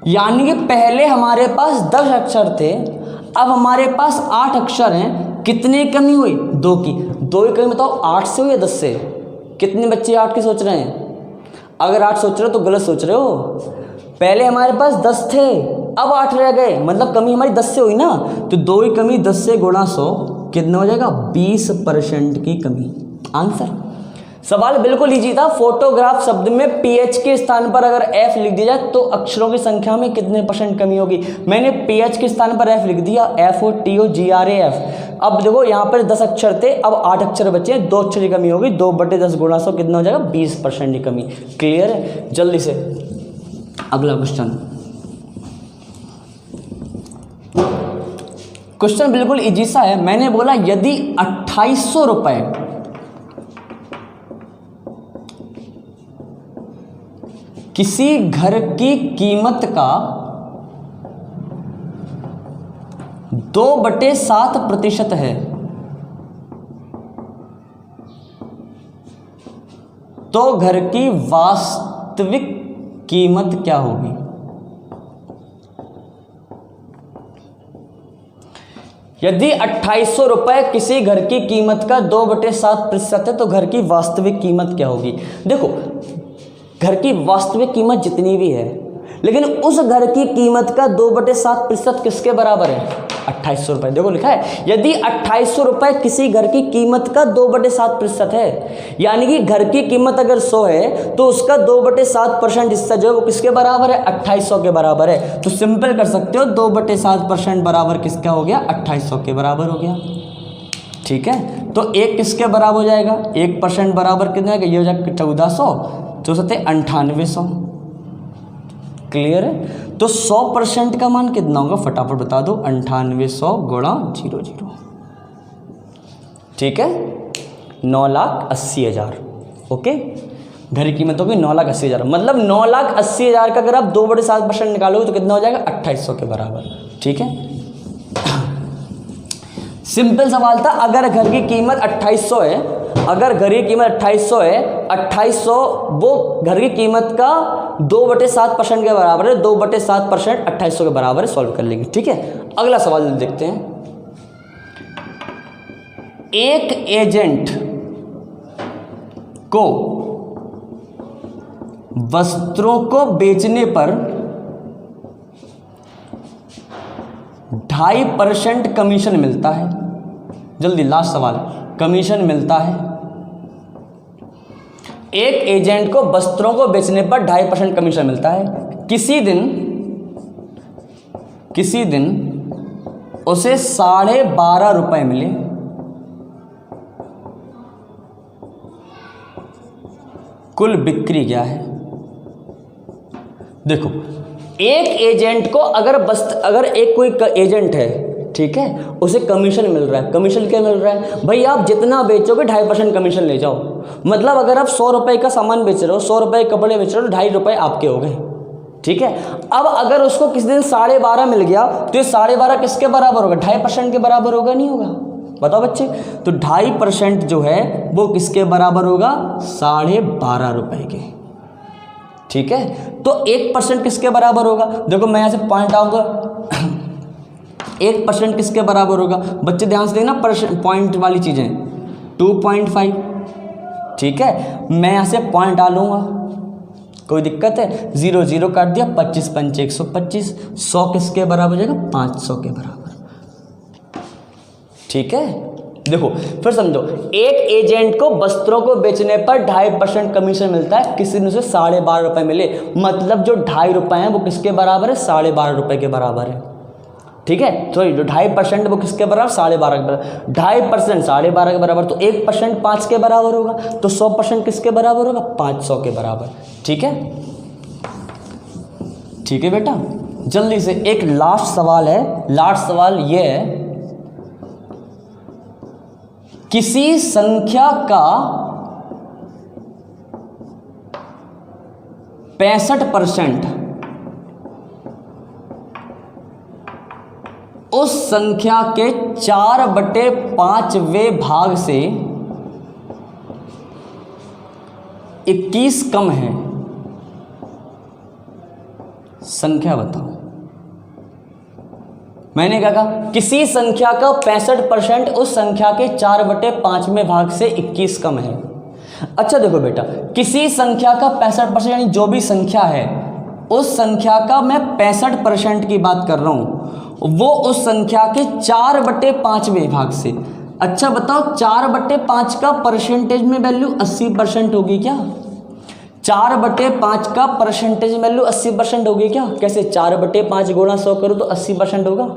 यानी कि पहले हमारे पास 10 अक्षर थे, अब हमारे पास 8 अक्षर हैं। कितने कमी हुई? 2 की। 2 की कमी बताओ, 8 से हुई या 10 से? कितने बच्चे 8 की सोच रहे हैं? अगर 8 सोच रहे हो तो गलत सोच रहे हो। पहले हमारे पास 10 थे, अब 8 रह गए, मतलब कमी हमारी 10 से हुई ना। तो 2 की कमी 10 से गुणा 100 कितना हो जाएगा? 20% की कमी। आंसर। सवाल बिल्कुल इजी था। फोटोग्राफ शब्द में PH के स्थान पर अगर F लिख दिया जाए तो अक्षरों की संख्या में कितने % कमी होगी? मैंने PH के स्थान पर F लिख दिया, FOTOGRAF। अब देखो यहाँ पर 10 अक्षर थे, अब 8 अक्षर बचे, 2 अक्षर की कमी होगी। 2/10 गुणा 100 कितना हो जाएगा? 20% की कमी। क्लियर है? जल्दी से अगला क्वेश्चन बिल्कुल इजी सा है। मैंने बोला यदि 2800 रुपए किसी घर की कीमत का 2/7% है, तो घर की वास्तविक कीमत क्या होगी? यदि 2800 रुपए किसी घर की कीमत का 2/7% है, तो घर की वास्तविक कीमत क्या होगी? देखो, घर की वास्तविक कीमत जितनी भी है, लेकिन उस घर की कीमत का 2/7% किसके बराबर है? 2800 रुपये। देखो लिखा है यदि 2800 रुपये किसी घर की कीमत का 2/7% है, यानी कि घर की कीमत अगर 100 है तो उसका 2/7% हिस्सा जो है वो किसके बराबर है? 2800 के बराबर है। तो सिंपल कर सकते हो, 2/7% बराबर किसका हो गया? 2800 के बराबर हो गया। ठीक है, तो एक किसके बराबर हो जाएगा? 1% बराबर कितना है? ये हो जाएगा 1400, तो 9800। क्लियर है? तो 100% का मान कितना होगा? फटाफट बता दो। 9800 गुणा 00। ठीक है, 9,80,000। ओके, घर की कीमत होगी 9,80,000, मतलब 9,80,000 का अगर आप 2/7% निकालोगे तो कितना हो जाएगा? 2800 के बराबर। ठीक है, सिंपल सवाल था। अगर घर की कीमत 2800 है, अगर घर की कीमत 2800 है, 2800 वो घर की कीमत का 2/7% के बराबर है। 2/7% 2800 के बराबर है। सॉल्व कर लेंगे। ठीक है, अगला सवाल देखते हैं। एक एजेंट को वस्त्रों को बेचने पर 2.5% कमीशन मिलता है। जल्दी, लास्ट सवाल। कमीशन मिलता है। एक एजेंट को वस्त्रों को बेचने पर 2.5% कमीशन मिलता है। किसी दिन उसे 12.5 रुपए मिले। कुल बिक्री क्या है? देखो, एक एजेंट को अगर एक कोई एजेंट है, ठीक है, उसे कमीशन मिल रहा है। कमीशन क्या मिल रहा है? भाई आप जितना बेचोगे 2.5% कमीशन ले जाओ। मतलब अगर आप 100 रुपए का सामान बेच रहे हो, 100 रुपए के कपड़े बेच रहे हो, 2.5 रुपए आपके हो गए। ठीक है, अब अगर उसको किसी दिन 12.5 मिल गया तो ये 12.5 किसके बराबर होगा? 2.5% के बराबर होगा, नहीं होगा? बताओ बच्चे। तो 2.5% जो है वो किसके बराबर होगा? 12.5 रुपए के। ठीक है, तो 1% किसके बराबर होगा? देखो मैं यहाँ से पॉइंट आऊँगा। 1% किसके बराबर होगा? बच्चे ध्यान से देखना, पॉइंट वाली चीज़ें। 2.5। ठीक है, मैं यहाँ से पॉइंट डालूंगा, कोई दिक्कत है? 0 0 काट दिया, 25 5 125। 100 किसके बराबर हो जाएगा? 500 के बराबर। ठीक है, देखो फिर समझो। एक एजेंट को वस्त्रों को बेचने पर 2.5% कमीशन मिलता है। किसी ने उसे 12.5 रुपए मिले, मतलब जो 2.5 रुपए हैं वो किसके बराबर है? 12.5 रुपए के बराबर है। ठीक है, तो जो 2.5% वो किसके बराबर? 12.5 के बराबर। 2.5% 12.5 के बराबर, तो 1% 5 के बराबर होगा। तो 100% किसके बराबर होगा? 500 के बराबर। ठीक है, ठीक है बेटा। जल्दी से एक लास्ट सवाल है। लास्ट सवाल ये है, किसी संख्या का 65% उस संख्या के 4/5वें भाग से 21 कम है। संख्या बताओ। मैंने क्या कहा? किसी संख्या का 65% उस संख्या के 4/5वें भाग से 21 कम है। अच्छा देखो बेटा, किसी संख्या का 65% यानी जो भी संख्या है उस संख्या का मैं 65% की बात कर रहा हूं, वो उस संख्या के 4/5वें भाग से। अच्छा बताओ, 4/5 का परसेंटेज में वैल्यू 80% होगी क्या? 4/5 का परसेंटेज वैल्यू 80% होगी क्या? कैसे? 4/5 गुणा 100 करूँ तो 80% होगा।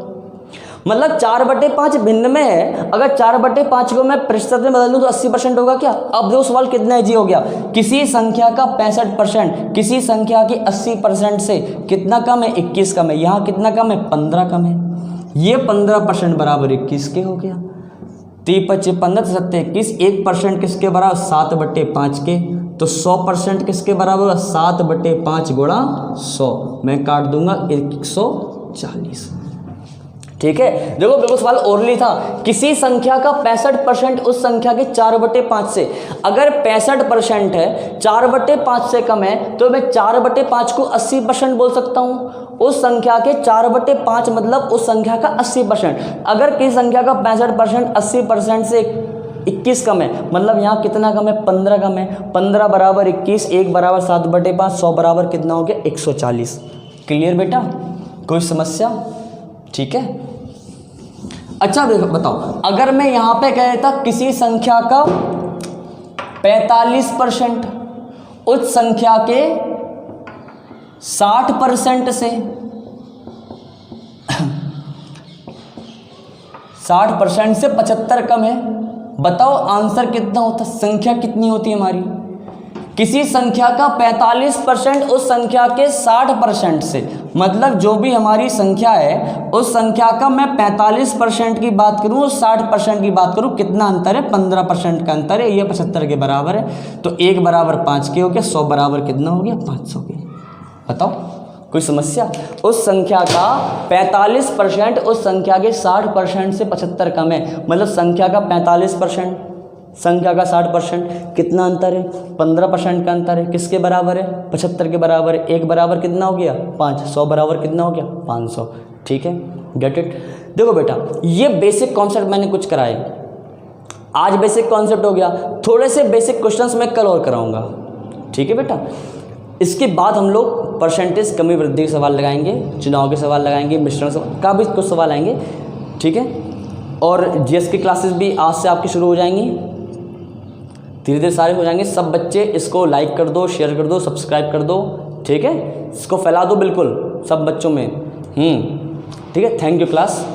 मतलब 4/5 भिन्न में है, अगर 4/5 को मैं प्रतिशत में बदल दूँ तो 80% होगा क्या? अब जो सवाल कितना इजी हो गया, किसी संख्या का 65% किसी संख्या की 80% से कितना कम है? 21 कम है। यहाँ कितना कम है? 15 कम है। ये 15% बराबर 21 के हो गया। 3×5 15 7 21। 1% किसके बराबर? 7/5 के। तो 100% किसके बराबर? 7/5 गुणा 100। मैं काट दूंगा 140। ठीक है, देखो बिल्कुल सवाल ओरली था। किसी संख्या का 65% उस संख्या के 4/5 से। अगर 65% है, 4/5 से कम है, तो मैं 4/5 को 80% बोल सकता हूँ। उस संख्या के 4/5 मतलब उस संख्या का 80%। अगर किसी संख्या का 65% 80% से 21 कम है, मतलब यहाँ कितना कम है? 15 कम है। 15 बराबर 21, 1 बराबर 7/5, 100 बराबर कितना हो गया? 140। क्लियर बेटा? कोई समस्या? ठीक है। अच्छा देखो बताओ, अगर मैं यहाँ पे कह देता किसी संख्या का 45% उस संख्या के 60% से 60% से 75 कम है, बताओ आंसर कितना होता? संख्या कितनी होती है हमारी? किसी संख्या का 45% उस संख्या के 60% से, मतलब जो भी हमारी संख्या है उस संख्या का मैं 45% की बात करूं और 60% की बात करूं, कितना अंतर है? 15% का अंतर है। ये 75 के बराबर है। तो 1 बराबर 5 के हो गया, 100 बराबर कितना हो गया? 500 के। बताओ कोई समस्या? उस संख्या का 45% उस संख्या के 60% से 75 कम है, मतलब संख्या का 45% संख्या का 60%, कितना अंतर है? 15% का अंतर है। किसके बराबर है? 75 के बराबर है। 1 बराबर कितना हो गया? 5। 100 बराबर कितना हो गया? 500। ठीक है, गेट इट? देखो बेटा, ये बेसिक कॉन्सेप्ट मैंने कुछ कराए, आज बेसिक कॉन्सेप्ट हो गया। थोड़े से बेसिक क्वेश्चंस मैं कल और कराऊंगा। ठीक है बेटा? इसके बाद हम लोग परसेंटेज कमी वृद्धि के सवाल लगाएंगे, चुनाव के सवाल लगाएंगे, मिश्रण का भी कुछ सवाल आएंगे। ठीक है, और जीएस की क्लासेस भी आज से आपकी शुरू हो जाएंगी, धीरे धीरे सारे हो जाएंगे। सब बच्चे इसको लाइक कर दो, शेयर कर दो, सब्सक्राइब कर दो। ठीक है, इसको फैला दो बिल्कुल सब बच्चों में। ठीक है, थैंक यू क्लास।